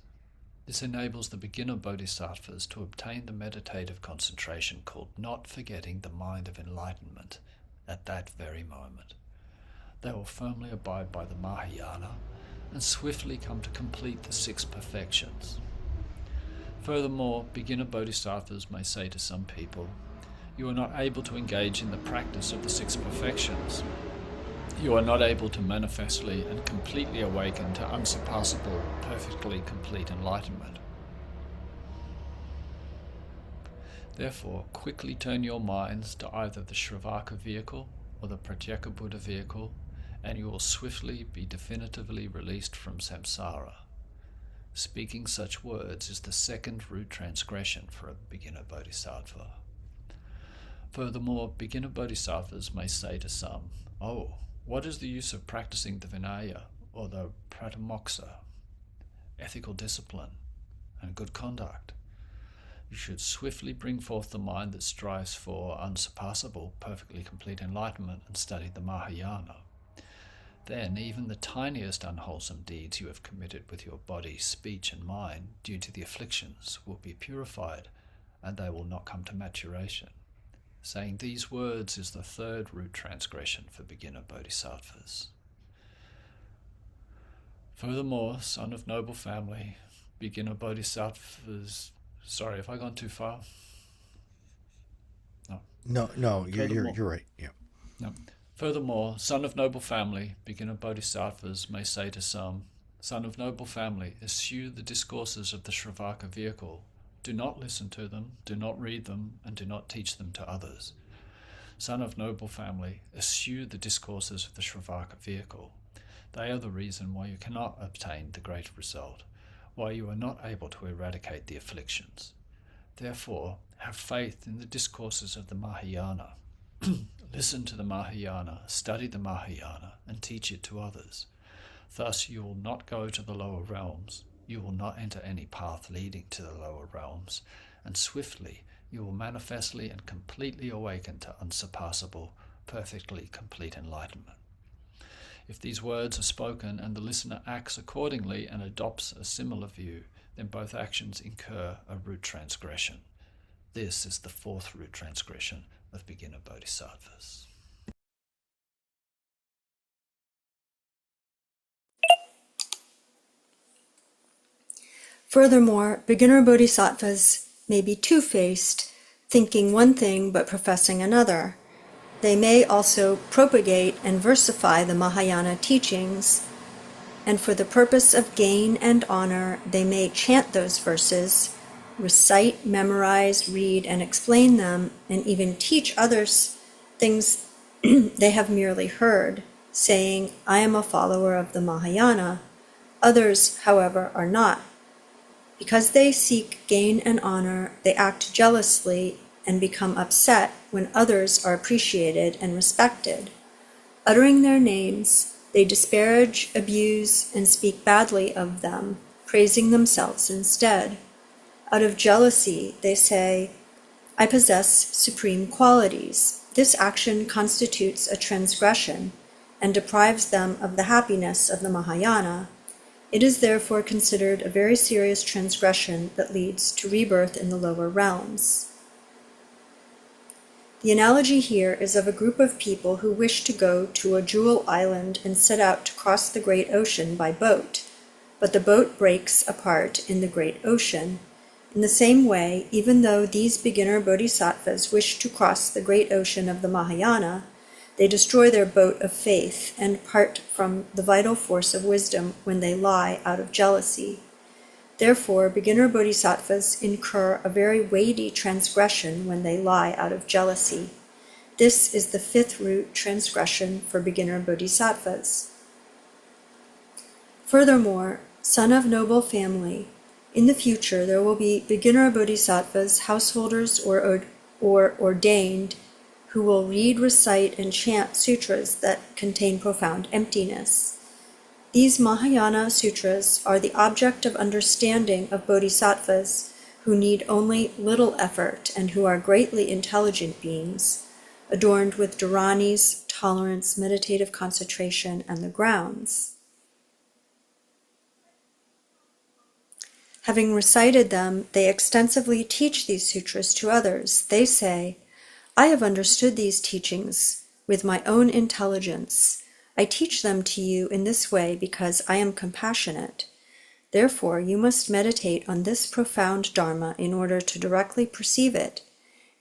This enables the beginner bodhisattvas to obtain the meditative concentration called not forgetting the mind of enlightenment at that very moment. They will firmly abide by the Mahayana and swiftly come to complete the 6 perfections. Furthermore, beginner bodhisattvas may say to some people, "You are not able to engage in the practice of the 6 perfections. You are not able to manifestly and completely awaken to unsurpassable, perfectly complete enlightenment. Therefore, quickly turn your minds to either the Shravaka vehicle or the Pratyeka Buddha vehicle, and you will swiftly be definitively released from samsara." Speaking such words is the 2nd root transgression for a beginner bodhisattva. Furthermore, beginner bodhisattvas may say to some, "Oh, what is the use of practicing the Vinaya or the Pratimoksa, ethical discipline, and good conduct? You should swiftly bring forth the mind that strives for unsurpassable, perfectly complete enlightenment and study the Mahayana. Then even the tiniest unwholesome deeds you have committed with your body, speech, and mind due to the afflictions will be purified, and they will not come to maturation." Saying these words is the 3rd root transgression for beginner bodhisattvas. Furthermore, son of noble family, beginner bodhisattvas... Sorry, have I gone too far? No, you're right. Yeah. No. Furthermore, son of noble family, beginner bodhisattvas may say to some, "Son of noble family, eschew the discourses of the Shravaka vehicle. Do not listen to them, do not read them, and do not teach them to others. Son of noble family, eschew the discourses of the Shravaka vehicle. They are the reason why you cannot obtain the great result, why you are not able to eradicate the afflictions. Therefore, have faith in the discourses of the Mahayana. Listen to the Mahayana, study the Mahayana, and teach it to others. Thus you will not go to the lower realms, you will not enter any path leading to the lower realms, and swiftly you will manifestly and completely awaken to unsurpassable, perfectly complete enlightenment." If these words are spoken and the listener acts accordingly and adopts a similar view, then both actions incur a root transgression. This is the 4th root transgression of beginner bodhisattvas. Furthermore, beginner bodhisattvas may be two-faced, thinking one thing but professing another. They may also propagate and versify the Mahayana teachings, and for the purpose of gain and honor, they may chant those verses, recite, memorize, read, and explain them, and even teach others things they have merely heard, saying, "I am a follower of the Mahayana." Others, however, are not. Because they seek gain and honor, they act jealously and become upset when others are appreciated and respected. Uttering their names, they disparage, abuse, and speak badly of them, praising themselves instead. Out of jealousy, they say, "I possess supreme qualities." This action constitutes a transgression and deprives them of the happiness of the Mahayana. It is therefore considered a very serious transgression that leads to rebirth in the lower realms. The analogy here is of a group of people who wish to go to a jewel island and set out to cross the great ocean by boat, but the boat breaks apart in the great ocean, In the same way, even though these beginner bodhisattvas wish to cross the great ocean of the Mahayana, they destroy their boat of faith and part from the vital force of wisdom when they lie out of jealousy. Therefore, beginner bodhisattvas incur a very weighty transgression when they lie out of jealousy. This is the fifth root transgression for beginner bodhisattvas. Furthermore, son of noble family, in the future there will be beginner bodhisattvas, householders, or ordained, who will read, recite, and chant sutras that contain profound emptiness. These Mahayana sutras are the object of understanding of bodhisattvas who need only little effort and who are greatly intelligent beings, adorned with dharanis, tolerance, meditative concentration, and the grounds. Having recited them, they extensively teach these sutras to others. They say, "I have understood these teachings with my own intelligence. I teach them to you in this way because I am compassionate. Therefore, you must meditate on this profound Dharma in order to directly perceive it,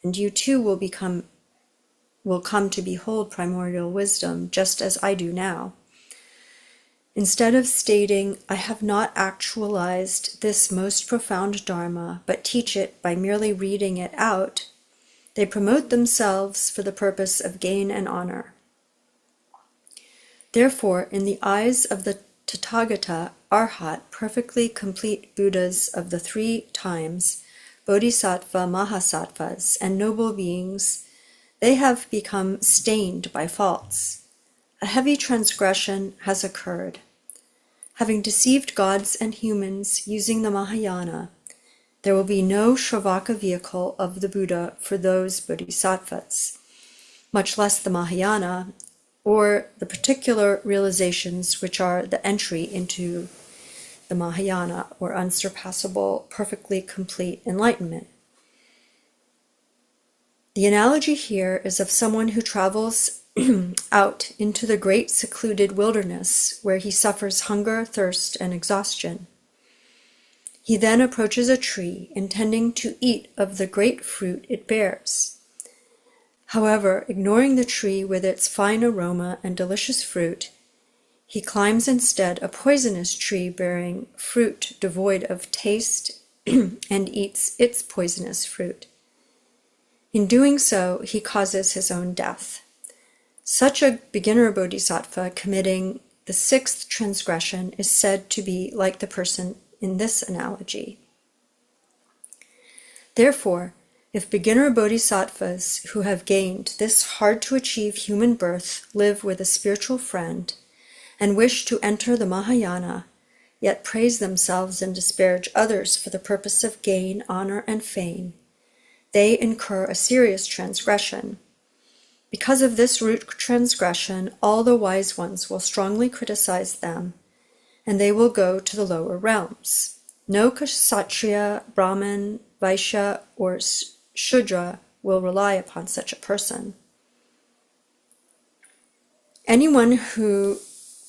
and you too will come to behold primordial wisdom, just as I do now." Instead of stating, "I have not actualized this most profound Dharma, but teach it by merely reading it out," they promote themselves for the purpose of gain and honor. Therefore, in the eyes of the Tathagata, Arhat, perfectly complete Buddhas of the three times, Bodhisattva, Mahasattvas, and noble beings, they have become stained by faults. A heavy transgression has occurred. Having deceived gods and humans using the Mahayana, there will be no Shravaka vehicle of the Buddha for those bodhisattvas, much less the Mahayana, or the particular realizations which are the entry into the Mahayana, or unsurpassable, perfectly complete enlightenment. The analogy here is of someone who travels out into the great secluded wilderness where he suffers hunger, thirst, and exhaustion. He then approaches a tree, intending to eat of the great fruit it bears. However, ignoring the tree with its fine aroma and delicious fruit, he climbs instead a poisonous tree bearing fruit devoid of taste and eats its poisonous fruit. In doing so, he causes his own death. Such a beginner bodhisattva committing the sixth transgression is said to be like the person in this analogy. Therefore, if beginner bodhisattvas who have gained this hard-to-achieve human birth live with a spiritual friend and wish to enter the Mahayana, yet praise themselves and disparage others for the purpose of gain, honor, and fame, they incur a serious transgression. Because of this root transgression, all the wise ones will strongly criticize them, and they will go to the lower realms. No Kshatriya, Brahmin, Vaishya, or Shudra will rely upon such a person. Anyone who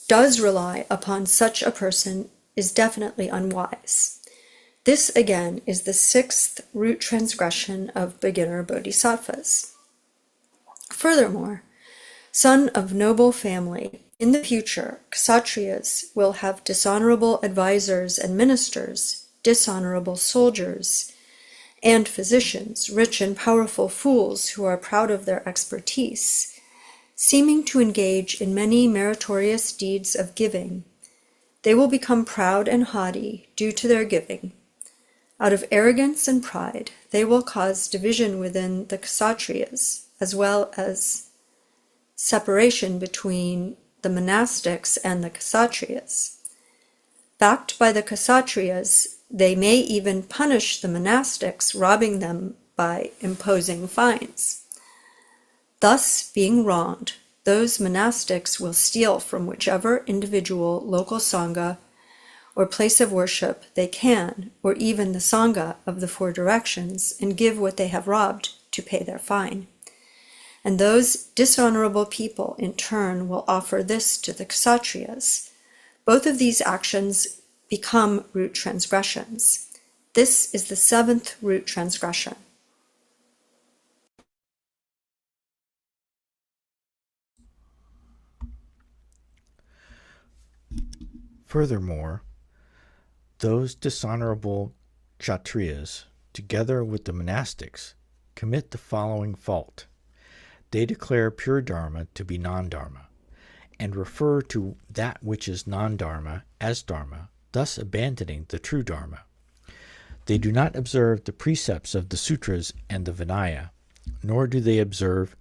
does rely upon such a person is definitely unwise. This, again, is the sixth root transgression of beginner bodhisattvas. Furthermore, son of noble family, in the future, Kshatriyas will have dishonorable advisors and ministers, dishonorable soldiers, and physicians, rich and powerful fools who are proud of their expertise, seeming to engage in many meritorious deeds of giving. They will become proud and haughty due to their giving. Out of arrogance and pride, they will cause division within the Kshatriyas, as well as separation between the monastics and the Kshatriyas. Backed by the Kshatriyas, they may even punish the monastics, robbing them by imposing fines. Thus, being wronged, those monastics will steal from whichever individual local sangha or place of worship they can, or even the sangha of the four directions, and give what they have robbed to pay their fine. And those dishonorable people, in turn, will offer this to the Kshatriyas. Both of these actions become root transgressions. This is the seventh root transgression. Furthermore, those dishonorable Kshatriyas, together with the monastics, commit the following fault. They declare pure Dharma to be non-Dharma, and refer to that which is non-Dharma as Dharma, thus abandoning the true Dharma. They do not observe the precepts of the sutras and the Vinaya, nor do they observe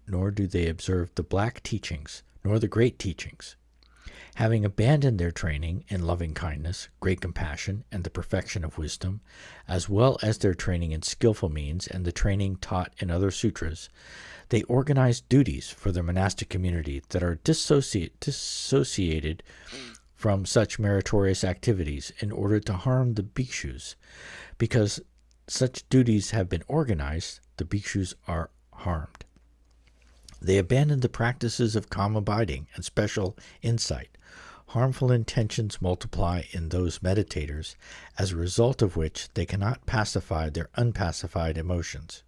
the black teachings, nor the great teachings. Having abandoned their training in loving kindness, great compassion, and the perfection of wisdom, as well as their training in skillful means and the training taught in other sutras, they organize duties for their monastic community that are dissociated from such meritorious activities in order to harm the bhikshus. Because such duties have been organized, the bhikshus are harmed. They abandon the practices of calm abiding and special insight. Harmful intentions multiply in those meditators, as a result of which they cannot pacify their unpacified emotions.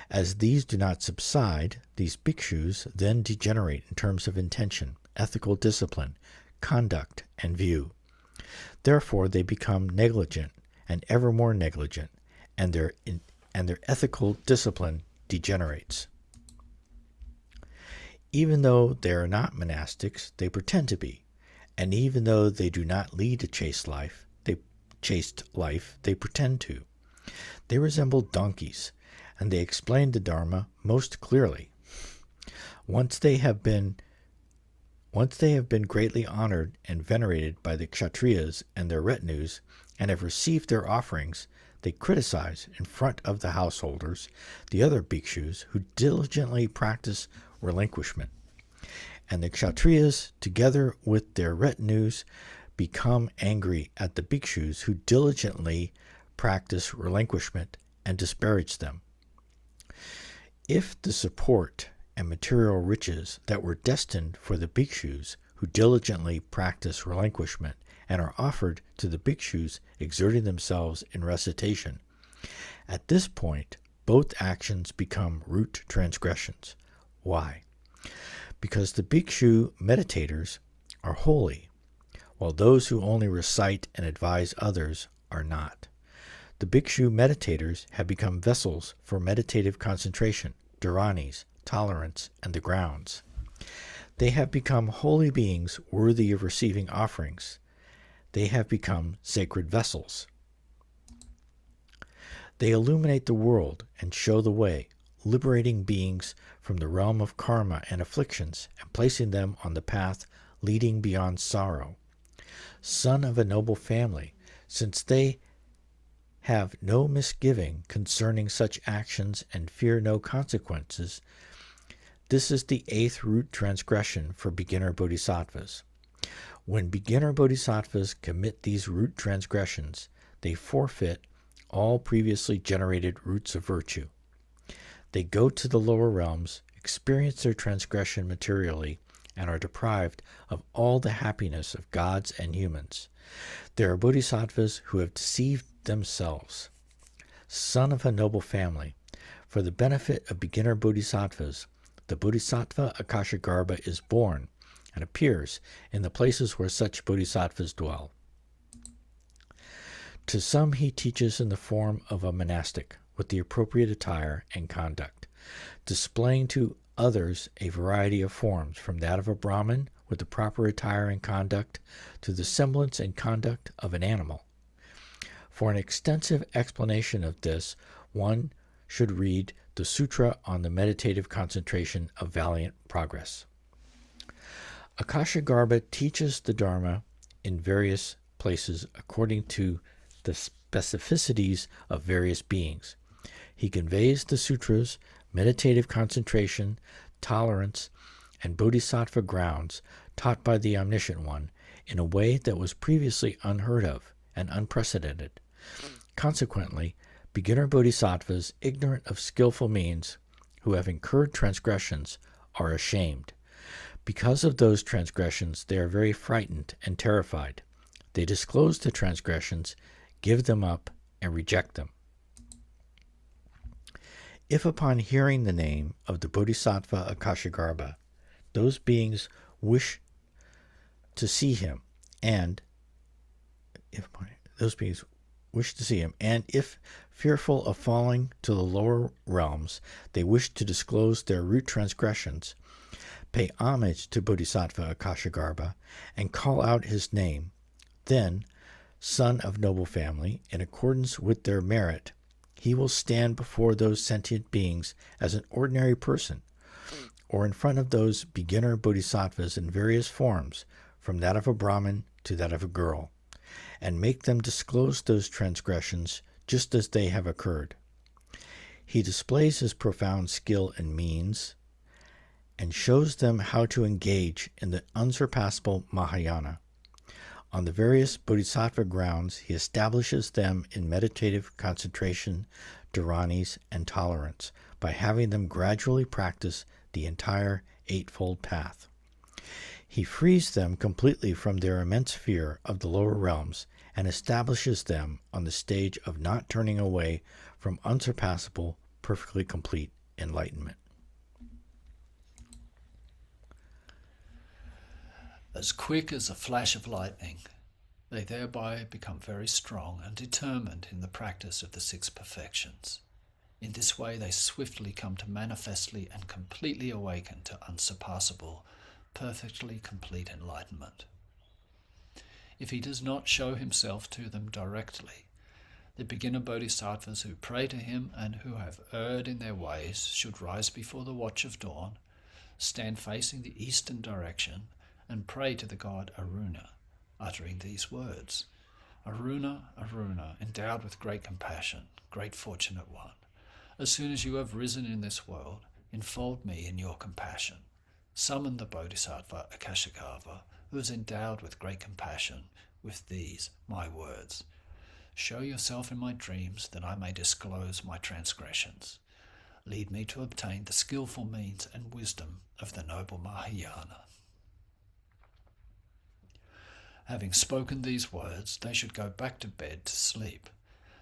As these do not subside, these bhikshus then degenerate in terms of intention, ethical discipline, conduct, and view. Therefore they become negligent and ever more negligent, and their ethical discipline degenerates. Even though they are not monastics, they pretend to be, and even though they do not lead a chaste life, they pretend to. They resemble donkeys, and they explain the Dharma most clearly. Once they have been greatly honored and venerated by the Kshatriyas and their retinues, and have received their offerings, they criticize in front of the householders the other bhikshus who diligently practice relinquishment. And the Kshatriyas, together with their retinues, become angry at the bhikshus who diligently practice relinquishment and disparage them. If the support and material riches that were destined for the bhikshus who diligently practice relinquishment and are offered to the bhikshus exerting themselves in recitation, at this point both actions become root transgressions. Why? Because the bhikshu meditators are holy, while those who only recite and advise others are not. The bhikshu meditators have become vessels for meditative concentration, dharanis, tolerance, and the grounds. They have become holy beings worthy of receiving offerings. They have become sacred vessels. They illuminate the world and show the way, liberating beings from the realm of karma and afflictions and placing them on the path leading beyond sorrow. Son of a noble family, since they have no misgiving concerning such actions and fear no consequences, this is the eighth root transgression for beginner bodhisattvas. When beginner bodhisattvas commit these root transgressions, they forfeit all previously generated roots of virtue. They go to the lower realms, experience their transgression materially, and are deprived of all the happiness of gods and humans. There are bodhisattvas who have deceived themselves. Son of a noble family, for the benefit of beginner bodhisattvas, the bodhisattva Akashagarbha is born and appears in the places where such bodhisattvas dwell. To some he teaches in the form of a monastic, with the appropriate attire and conduct, displaying to others a variety of forms, from that of a Brahmin with the proper attire and conduct to the semblance and conduct of an animal. For an extensive explanation of this, one should read the Sutra on the Meditative Concentration of Valiant Progress. Akashagarbha teaches the Dharma in various places according to the specificities of various beings. He conveys the sutras, meditative concentration, tolerance, and bodhisattva grounds taught by the Omniscient One in a way that was previously unheard of and unprecedented. Consequently, beginner bodhisattvas, ignorant of skillful means, who have incurred transgressions, are ashamed. Because of those transgressions, they are very frightened and terrified. They disclose the transgressions, give them up, and reject them. If upon hearing the name of the Bodhisattva Akashagarbha, those beings wish to see him, and if fearful of falling to the lower realms, they wish to disclose their root transgressions, pay homage to Bodhisattva Akashagarbha, and call out his name, then, son of noble family, in accordance with their merit, he will stand before those sentient beings as an ordinary person, or in front of those beginner bodhisattvas in various forms, from that of a Brahmin to that of a girl, and make them disclose those transgressions just as they have occurred. He displays his profound skill and means, and shows them how to engage in the unsurpassable Mahayana. On the various bodhisattva grounds, he establishes them in meditative concentration, dharanis, and tolerance, by having them gradually practice the entire Eightfold Path. He frees them completely from their immense fear of the lower realms and establishes them on the stage of not turning away from unsurpassable, perfectly complete enlightenment. As quick as a flash of lightning, they thereby become very strong and determined in the practice of the six perfections. In this way they swiftly come to manifestly and completely awaken to unsurpassable, perfectly complete enlightenment. If he does not show himself to them directly, the beginner bodhisattvas who pray to him and who have erred in their ways should rise before the watch of dawn, stand facing the eastern direction, and pray to the god Aruna, uttering these words: Aruna, Aruna, endowed with great compassion, great fortunate one, as soon as you have risen in this world, enfold me in your compassion. Summon the Bodhisattva Akashagarbha, who is endowed with great compassion, with these my words: Show yourself in my dreams, that I may disclose my transgressions. Lead me to obtain the skillful means and wisdom of the noble Mahayana. Having spoken these words, they should go back to bed to sleep.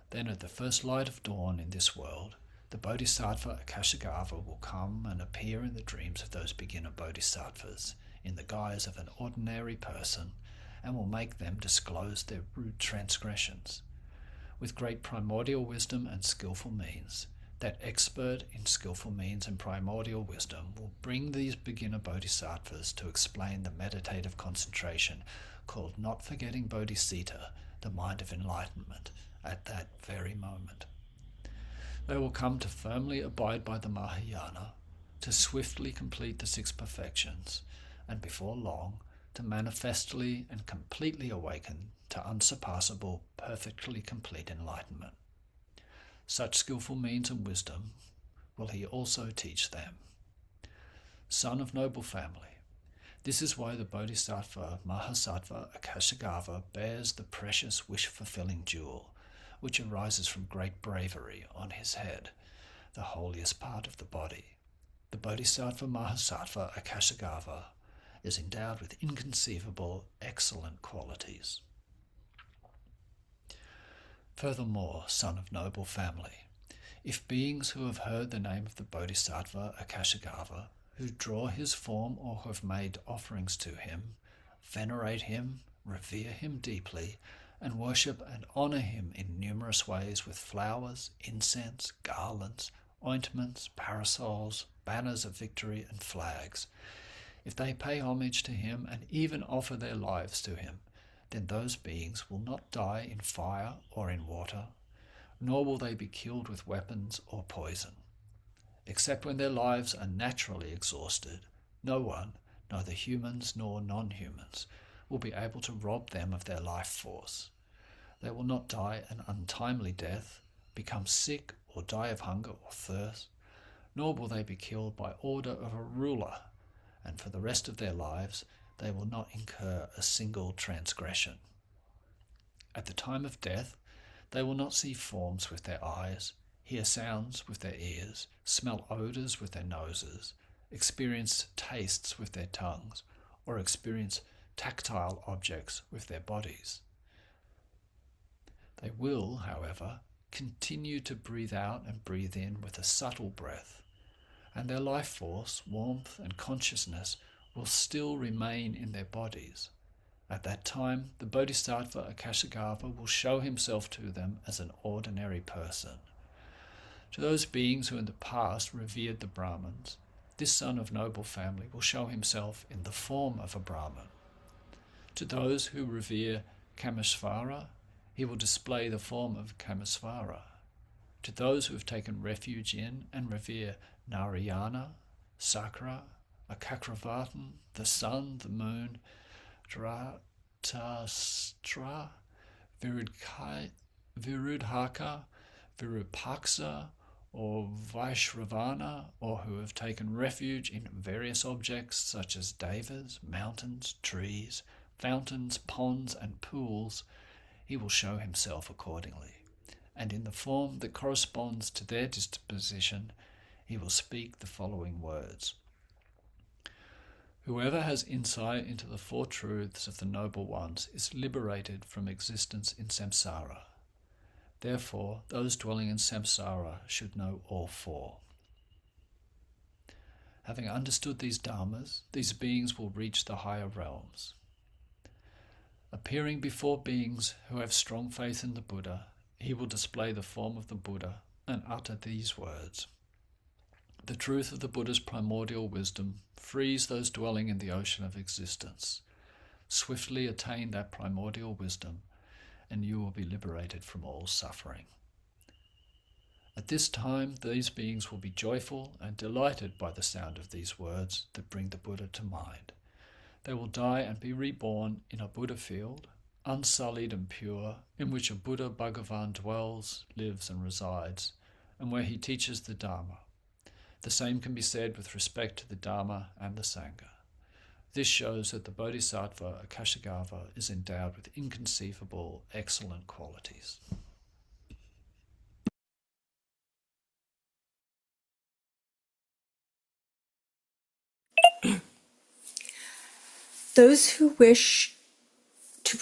Then at the first light of dawn in this world, the Bodhisattva Akashagarbha will come and appear in the dreams of those beginner bodhisattvas in the guise of an ordinary person, and will make them disclose their rude transgressions. With great primordial wisdom and skillful means, that expert in skillful means and primordial wisdom will bring these beginner bodhisattvas to explain the meditative concentration called not forgetting bodhicitta, the mind of enlightenment, at that very moment. They will come to firmly abide by the Mahayana, to swiftly complete the six perfections, and before long to manifestly and completely awaken to unsurpassable, perfectly complete enlightenment. Such skillful means and wisdom will he also teach them. Son of noble family, this is why the Bodhisattva Mahasattva Akashagarbha bears the precious wish-fulfilling jewel, which arises from great bravery on his head, the holiest part of the body. The Bodhisattva Mahasattva Akashagarbha is endowed with inconceivable, excellent qualities. Furthermore, son of noble family, if beings who have heard the name of the Bodhisattva Akashagarbha, who draw his form or who have made offerings to him, venerate him, revere him deeply, and worship and honour him in numerous ways with flowers, incense, garlands, ointments, parasols, banners of victory, and flags, if they pay homage to him and even offer their lives to him, then those beings will not die in fire or in water, nor will they be killed with weapons or poison. Except when their lives are naturally exhausted, no one, neither humans nor non-humans, will be able to rob them of their life force. They will not die an untimely death, become sick or die of hunger or thirst, nor will they be killed by order of a ruler, and for the rest of their lives they will not incur a single transgression. At the time of death, they will not see forms with their eyes, hear sounds with their ears, smell odours with their noses, experience tastes with their tongues, or experience tactile objects with their bodies. They will, however, continue to breathe out and breathe in with a subtle breath, and their life force, warmth, and consciousness will still remain in their bodies. At that time, the Bodhisattva Akashagarbha will show himself to them as an ordinary person. To those beings who in the past revered the Brahmins, this son of noble family will show himself in the form of a Brahmin. To those who revere Kamesvara, he will display the form of Kamesvara. To those who have taken refuge in and revere Narayana, Sakra, Akakravartan, the sun, the moon, Dhritarashtra, Virudhaka, Virupaksa, or Vaishravana, or who have taken refuge in various objects such as devas, mountains, trees, fountains, ponds, and pools, he will show himself accordingly. And in the form that corresponds to their disposition, he will speak the following words. Whoever has insight into the four truths of the Noble Ones is liberated from existence in samsara. Therefore, those dwelling in samsara should know all four. Having understood these dharmas, these beings will reach the higher realms. Appearing before beings who have strong faith in the Buddha, he will display the form of the Buddha and utter these words. The truth of the Buddha's primordial wisdom frees those dwelling in the ocean of existence. Swiftly attain that primordial wisdom, and you will be liberated from all suffering. At this time, these beings will be joyful and delighted by the sound of these words that bring the Buddha to mind. They will die and be reborn in a Buddha field, unsullied and pure, in which a Buddha Bhagavan dwells, lives and resides, and where he teaches the Dharma. The same can be said with respect to the Dharma and the Sangha. This shows that the Bodhisattva Akashagarbha is endowed with inconceivable, excellent qualities. Those who wish to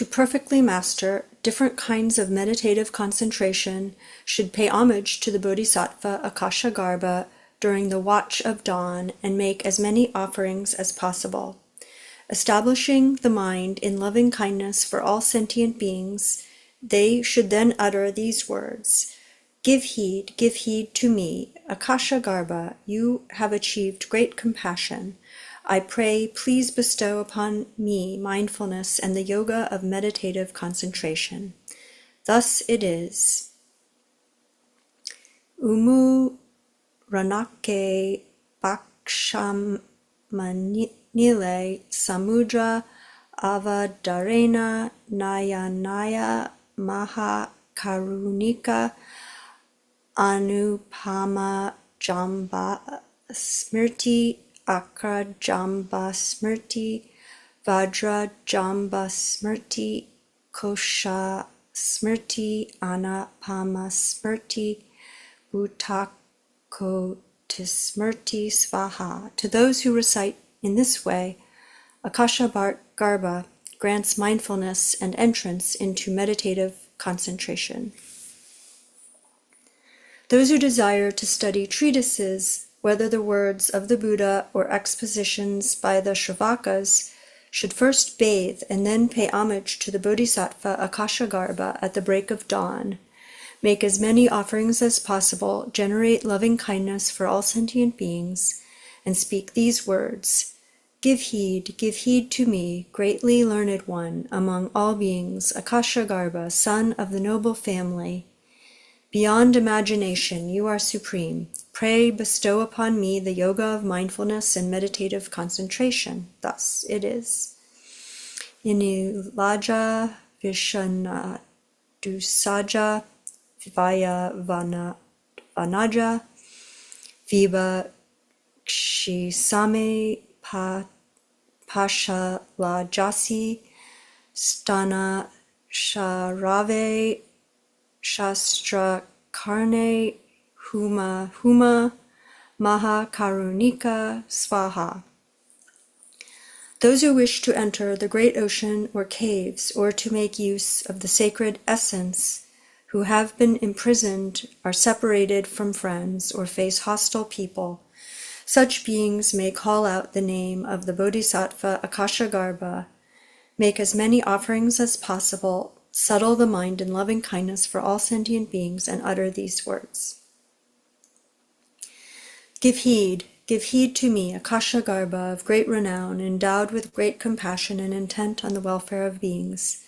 perfectly master different kinds of meditative concentration should pay homage to the Bodhisattva Akashagarbha during the watch of dawn and make as many offerings as possible. Establishing the mind in loving kindness for all sentient beings, they should then utter these words. Give heed to me, Akashagarbha, you have achieved great compassion. I pray, please bestow upon me mindfulness and the yoga of meditative concentration. Thus it is. Umu Ranake Bakshamanile Samudra Avadarena Nayanaya Maha Karunika Anupama Jamba Smrti Akra Jamba Smrti Vajra Jamba Smrti Kosha Smrti Anapama Smrti Bhutako Tismrti Svaha. To those who recite in this way, Akashagarbha grants mindfulness and entrance into meditative concentration. Those who desire to study treatises, whether the words of the Buddha or expositions by the Shravakas, should first bathe and then pay homage to the Bodhisattva Akashagarbha at the break of dawn, make as many offerings as possible, generate loving kindness for all sentient beings, and speak these words. Give heed to me, greatly learned one, among all beings, Akashagarbha, son of the noble family. Beyond imagination, you are supreme. Pray bestow upon me the yoga of mindfulness and meditative concentration. Thus it is. Inilaja Vishana Dusaja Vaya Vanaja Viva Kshisame Pasha Lajasi Stana Sharave Shastra Karne Huma Maha Karunika Svaha. Those who wish to enter the great ocean or caves, or to make use of the sacred essence, who have been imprisoned, are separated from friends, or face hostile people, such beings may call out the name of the Bodhisattva Akashagarbha, make as many offerings as possible, settle the mind in loving kindness for all sentient beings, and utter these words. Give heed to me, Akashagarbha of great renown, endowed with great compassion and intent on the welfare of beings.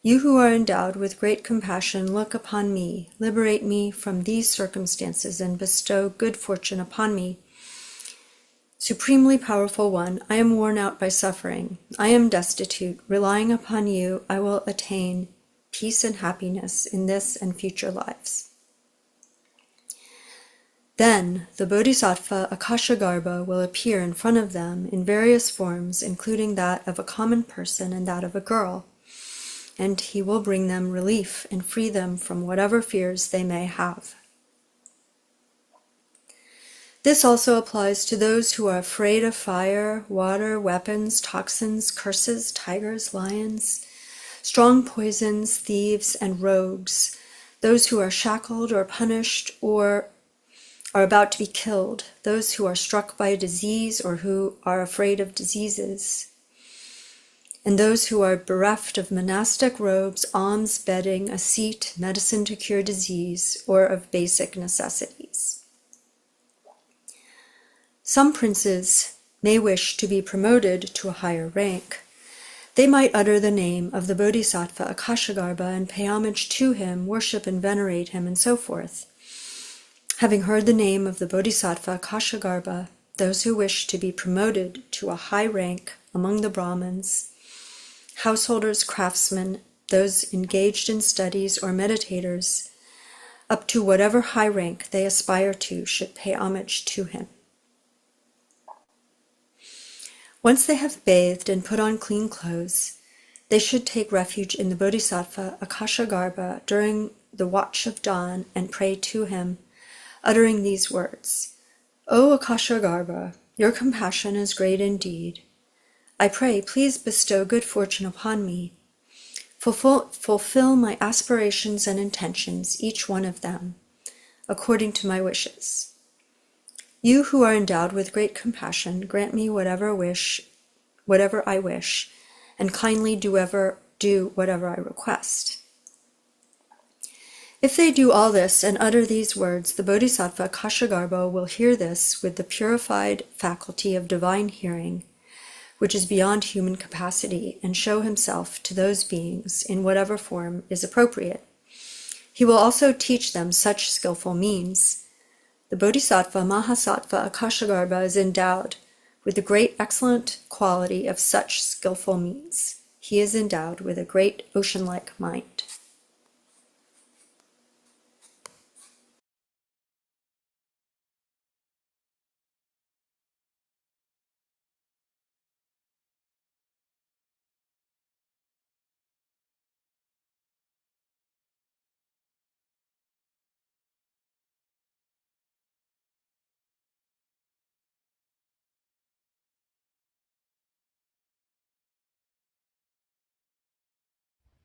You who are endowed with great compassion, look upon me, liberate me from these circumstances, and bestow good fortune upon me. Supremely powerful one, I am worn out by suffering. I am destitute. Relying upon you, I will attain peace and happiness in this and future lives. Then the Bodhisattva Akashagarbha will appear in front of them in various forms, including that of a common person and that of a girl, and he will bring them relief and free them from whatever fears they may have. This also applies to those who are afraid of fire, water, weapons, toxins, curses, tigers, lions, strong poisons, thieves, and rogues, those who are shackled or punished or are about to be killed, those who are struck by a disease or who are afraid of diseases, and those who are bereft of monastic robes, alms, bedding, a seat, medicine to cure disease, or of basic necessities. Some princes may wish to be promoted to a higher rank. They might utter the name of the Bodhisattva Akashagarbha and pay homage to him, worship and venerate him, and so forth. Having heard the name of the Bodhisattva Akashagarbha, those who wish to be promoted to a high rank among the Brahmins, householders, craftsmen, those engaged in studies or meditators, up to whatever high rank they aspire to, should pay homage to him. Once they have bathed and put on clean clothes, they should take refuge in the Bodhisattva Akashagarbha during the watch of dawn and pray to him, uttering these words. O Akashagarbha, your compassion is great indeed. I pray, please bestow good fortune upon me. Fulfill my aspirations and intentions, each one of them, according to my wishes. You who are endowed with great compassion, grant me whatever I wish, and kindly do whatever I request. If they do all this and utter these words, the Bodhisattva Akashagarbha will hear this with the purified faculty of divine hearing, which is beyond human capacity, and show himself to those beings in whatever form is appropriate. He will also teach them such skillful means. The Bodhisattva Mahasattva Akashagarbha is endowed with the great excellent quality of such skillful means. He is endowed with a great ocean-like mind.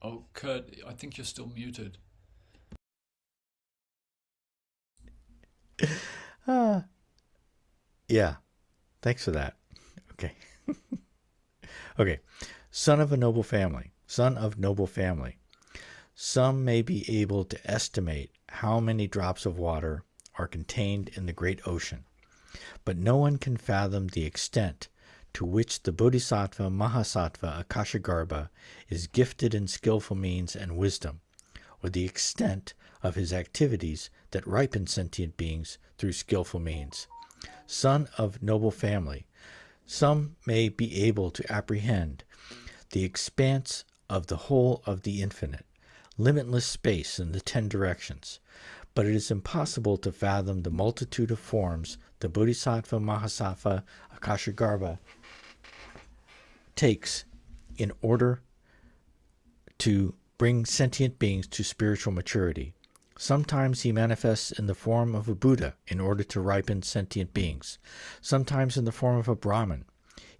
Oh, Kurt, I think you're still muted. Yeah, thanks for that. Okay. Okay. Son of noble family. Some may be able to estimate how many drops of water are contained in the great ocean, but no one can fathom the extent to which the Bodhisattva Mahasattva Akashagarbha is gifted in skillful means and wisdom, or the extent of his activities that ripen sentient beings through skillful means. Son of noble family, some may be able to apprehend the expanse of the whole of the infinite, limitless space in the 10 directions, but it is impossible to fathom the multitude of forms the Bodhisattva Mahasattva Akashagarbha takes in order to bring sentient beings to spiritual maturity. Sometimes he manifests in the form of a Buddha in order to ripen sentient beings, sometimes in the form of a Brahmin.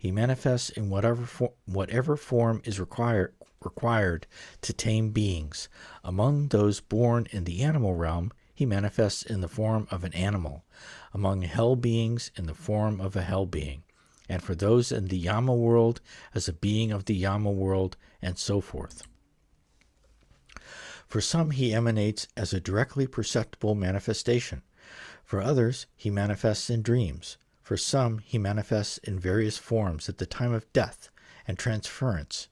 He manifests in whatever form is required to tame beings. Among those born in the animal realm, he manifests in the form of an animal. Among hell beings, in the form of a hell being. And for those in the Yama world, as a being of the Yama world, and so forth. For some, he emanates as a directly perceptible manifestation. For others, he manifests in dreams. For some, he manifests in various forms at the time of death and transference,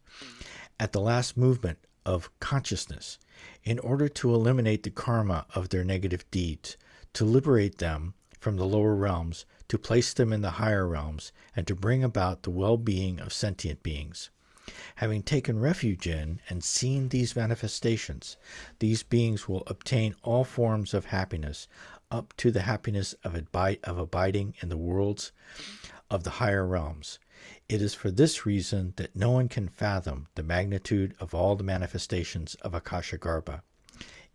at the last movement of consciousness, in order to eliminate the karma of their negative deeds, to liberate them from the lower realms, to place them in the higher realms, and to bring about the well-being of sentient beings. Having taken refuge in and seen these manifestations, these beings will obtain all forms of happiness, up to the happiness of abiding in the worlds of the higher realms. It is for this reason that no one can fathom the magnitude of all the manifestations of Akashagarbha.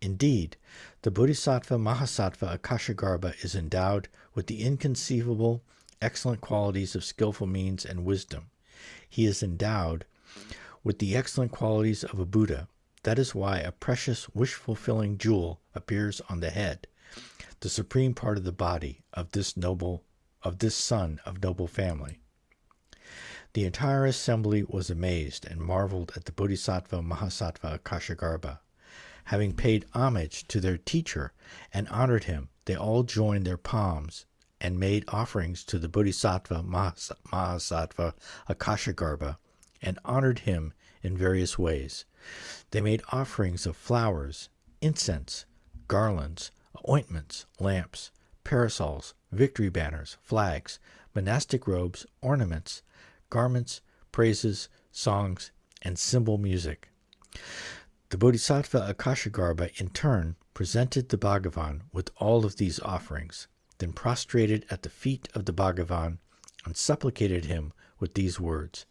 Indeed, the Bodhisattva Mahasattva Akashagarbha is endowed with the inconceivable, excellent qualities of skillful means and wisdom. He is endowed with the excellent qualities of a Buddha. That is why a precious, wish-fulfilling jewel appears on the head, the supreme part of the body of this son of noble family. The entire assembly was amazed and marveled at the Bodhisattva Mahasattva Akashagarbha. Having paid homage to their teacher and honored him, they all joined their palms and made offerings to the Bodhisattva Mahasattva Akashagarbha and honored him in various ways. They made offerings of flowers, incense, garlands, ointments, lamps, parasols, victory banners, flags, monastic robes, ornaments, garments, praises, songs, and cymbal music. The Bodhisattva Akashagarbha in turn presented the Bhagavan with all of these offerings, then prostrated at the feet of the Bhagavan and supplicated him with these words: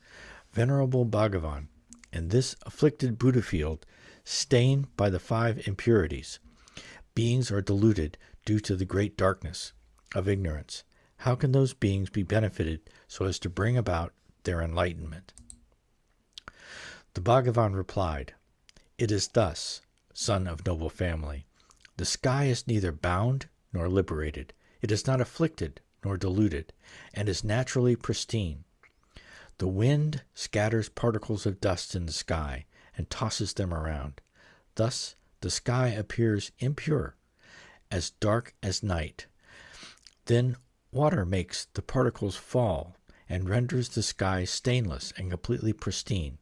Venerable Bhagavan, in this afflicted Buddha field, stained by the 5 impurities, beings are deluded due to the great darkness of ignorance. How can those beings be benefited so as to bring about their enlightenment? The Bhagavan replied, It is thus, son of noble family. The sky is neither bound nor liberated. It is not afflicted nor deluded, and is naturally pristine. The wind scatters particles of dust in the sky and tosses them around. Thus the sky appears impure, as dark as night. Then water makes the particles fall and renders the sky stainless and completely pristine.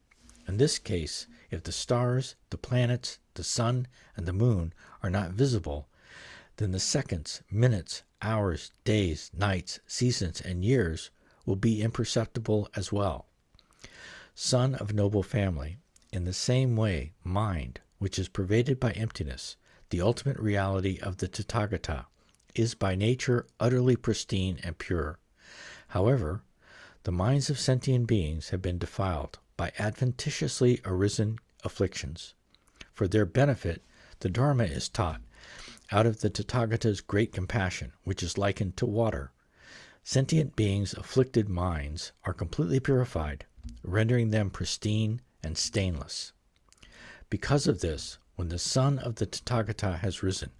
In this case, if the stars, the planets, the sun, and the moon are not visible, then the seconds, minutes, hours, days, nights, seasons, and years will be imperceptible as well. Son of noble family, in the same way, mind, which is pervaded by emptiness, the ultimate reality of the Tathagata, is by nature utterly pristine and pure. However, the minds of sentient beings have been defiled by adventitiously arisen afflictions. For their benefit, the Dharma is taught out of the Tathagata's great compassion, which is likened to water. Sentient beings' afflicted minds are completely purified, rendering them pristine and stainless. Because of this, when the sun of the Tathagata has risen,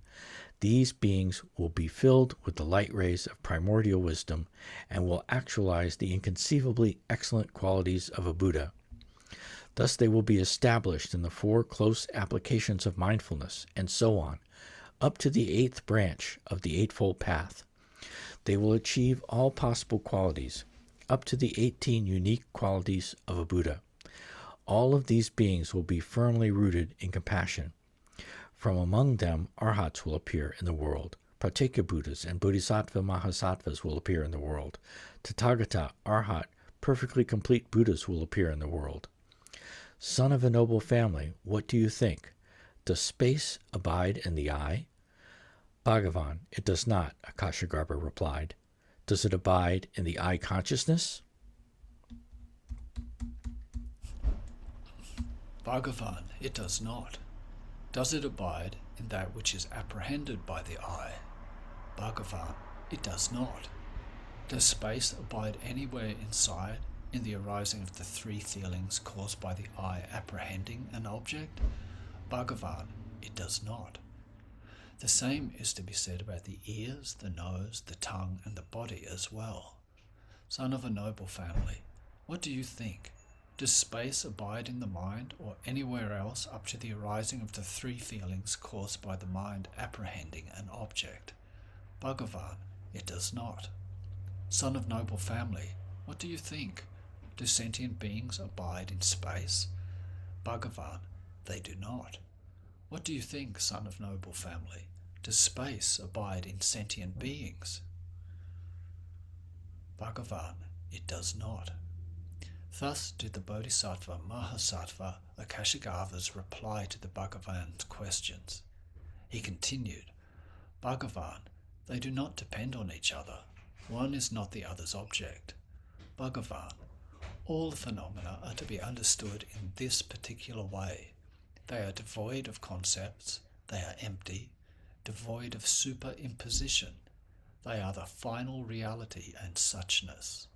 these beings will be filled with the light rays of primordial wisdom and will actualize the inconceivably excellent qualities of a Buddha. Thus they will be established in the 4 close applications of mindfulness, and so on, up to the 8th branch of the Eightfold Path. They will achieve all possible qualities, up to the 18 unique qualities of a Buddha. All of these beings will be firmly rooted in compassion. From among them, Arhats will appear in the world. Pratyeka Buddhas and Bodhisattva Mahasattvas will appear in the world. Tathagata, Arhat, perfectly complete Buddhas will appear in the world. Son of a noble family, what do you think? Does space abide in the eye? Bhagavan, it does not, Akashagarbha replied. Does it abide in the eye consciousness? Bhagavan, it does not. Does it abide in that which is apprehended by the eye? Bhagavan, it does not. Does space abide anywhere inside in the arising of the three feelings caused by the eye apprehending an object? Bhagavan, it does not. The same is to be said about the ears, the nose, the tongue, and the body as well. Son of a noble family, what do you think? Does space abide in the mind or anywhere else up to the arising of the three feelings caused by the mind apprehending an object? Bhagavan, it does not. Son of noble family, what do you think? Do sentient beings abide in space? Bhagavan, they do not. What do you think, son of noble family? Does space abide in sentient beings? Bhagavan, it does not. Thus did the Bodhisattva Mahasattva Akashagarbha's reply to the Bhagavan's questions. He continued, Bhagavan, they do not depend on each other. One is not the other's object. Bhagavan, all phenomena are to be understood in this particular way. They are devoid of concepts, they are empty, devoid of superimposition. They are the final reality and suchness.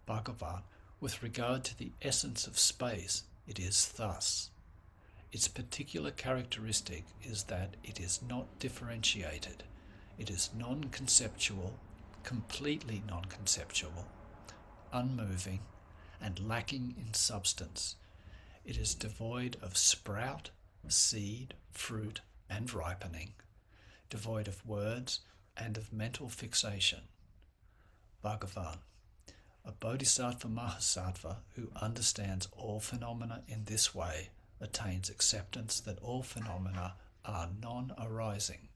Bhagavan, with regard to the essence of space, it is thus. Its particular characteristic is that it is not differentiated. It is non-conceptual, completely non-conceptual, unmoving, and lacking in substance. It is devoid of sprout, seed, fruit, and ripening, devoid of words and of mental fixation. Bhagavan, a Bodhisattva Mahasattva who understands all phenomena in this way attains acceptance that all phenomena are non-arising.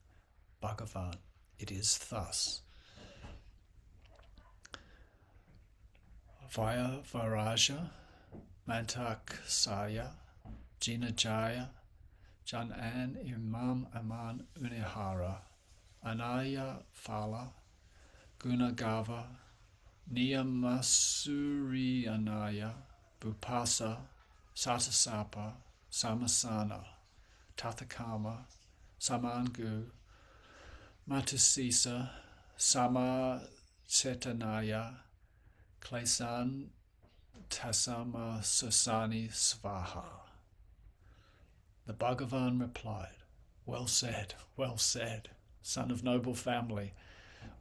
Bhagavan, it is thus. Vaya Varaja, Mantaksaya, Jinajaya, Jan'an Imam Aman Unihara, Anaya Phala, Gunagava, Niyamasuri Anaya, Bupasa, Satasapa, Samasana, Tathakama, Samangu, Matusisa, Sama Chetanaya, Klesan Tasama Susani Svaha. The Bhagavan replied, well said, son of noble family.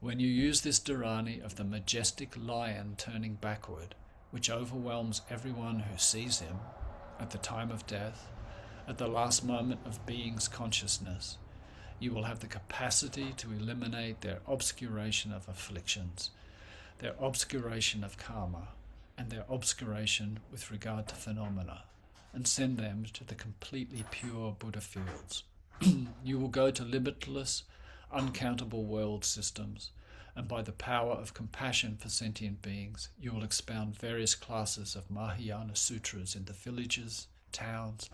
When you use this dharani of the majestic lion turning backward, which overwhelms everyone who sees him, at the time of death, at the last moment of being's consciousness, you will have the capacity to eliminate their obscuration of afflictions, their obscuration of karma, and their obscuration with regard to phenomena, and send them to the completely pure Buddha fields. You will go to limitless, uncountable world systems, and by the power of compassion for sentient beings, you will expound various classes of Mahayana sutras in the villages, towns,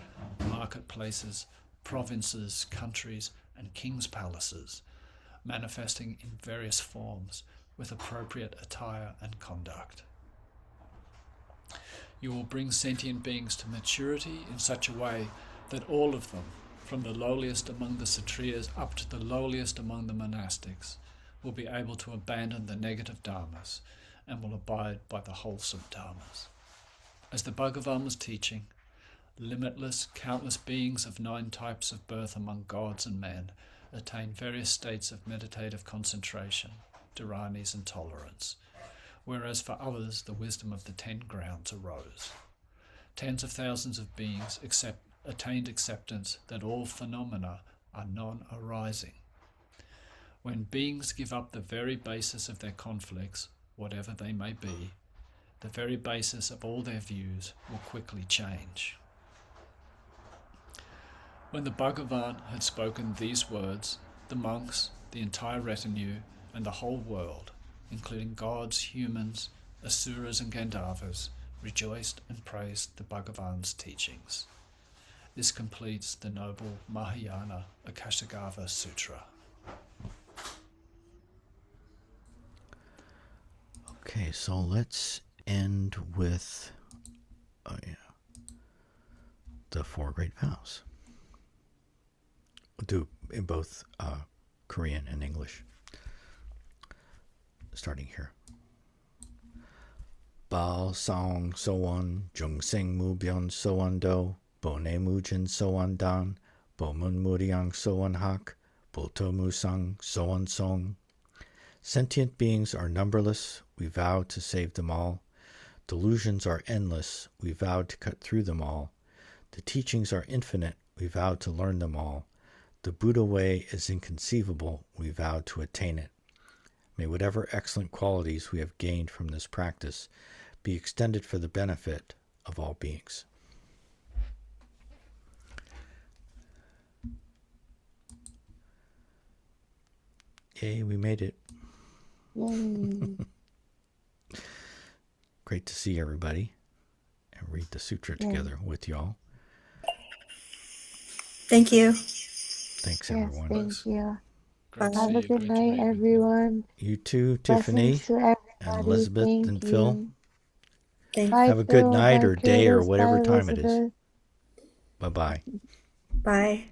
marketplaces, provinces, countries, and kings' palaces, manifesting in various forms with appropriate attire and conduct. You will bring sentient beings to maturity in such a way that all of them, from the lowliest among the Kshatriyas up to the lowliest among the monastics, will be able to abandon the negative dharmas and will abide by the wholesome dharmas. As the Bhagavan was teaching, limitless, countless beings of 9 types of birth among gods and men attain various states of meditative concentration, dharanis and tolerance, whereas for others the wisdom of the 10 grounds arose. Tens of thousands of beings attained acceptance that all phenomena are non-arising. When beings give up the very basis of their conflicts, whatever they may be, the very basis of all their views will quickly change. When the Bhagavan had spoken these words, the monks, the entire retinue, and the whole world, including gods, humans, asuras and Gandharvas, rejoiced and praised the Bhagavan's teachings. This completes the noble Mahayana Akashagarbha Sutra. Okay, so let's end with the 4 great vows. We'll do in both Korean and English. Starting here. Bao Song Soan, Jung Sing Mu Byon Soan Do, Bo Ne Mu Jin Soan Dan, Bo Mun Muriang Soan Hak, Bo To Mu Sang Soan Song. Sentient beings are numberless, we vow to save them all. Delusions are endless, we vow to cut through them all. The teachings are infinite, we vow to learn them all. The Buddha way is inconceivable, we vow to attain it. May whatever excellent qualities we have gained from this practice be extended for the benefit of all beings. Yay, we made it. Yay. Great to see everybody and read the sutra together with y'all. Thank you. Thanks, Yes, everyone. thank you. Great to Have see a you. good Great to night, read with you. everyone. You too, Tiffany Blessings to everybody. and Elizabeth Thank and you. Phil. Thank Bye, Have a good Phil. night Bye, or day or Curtis. whatever Bye, time it is. Elizabeth. Bye-bye. Bye.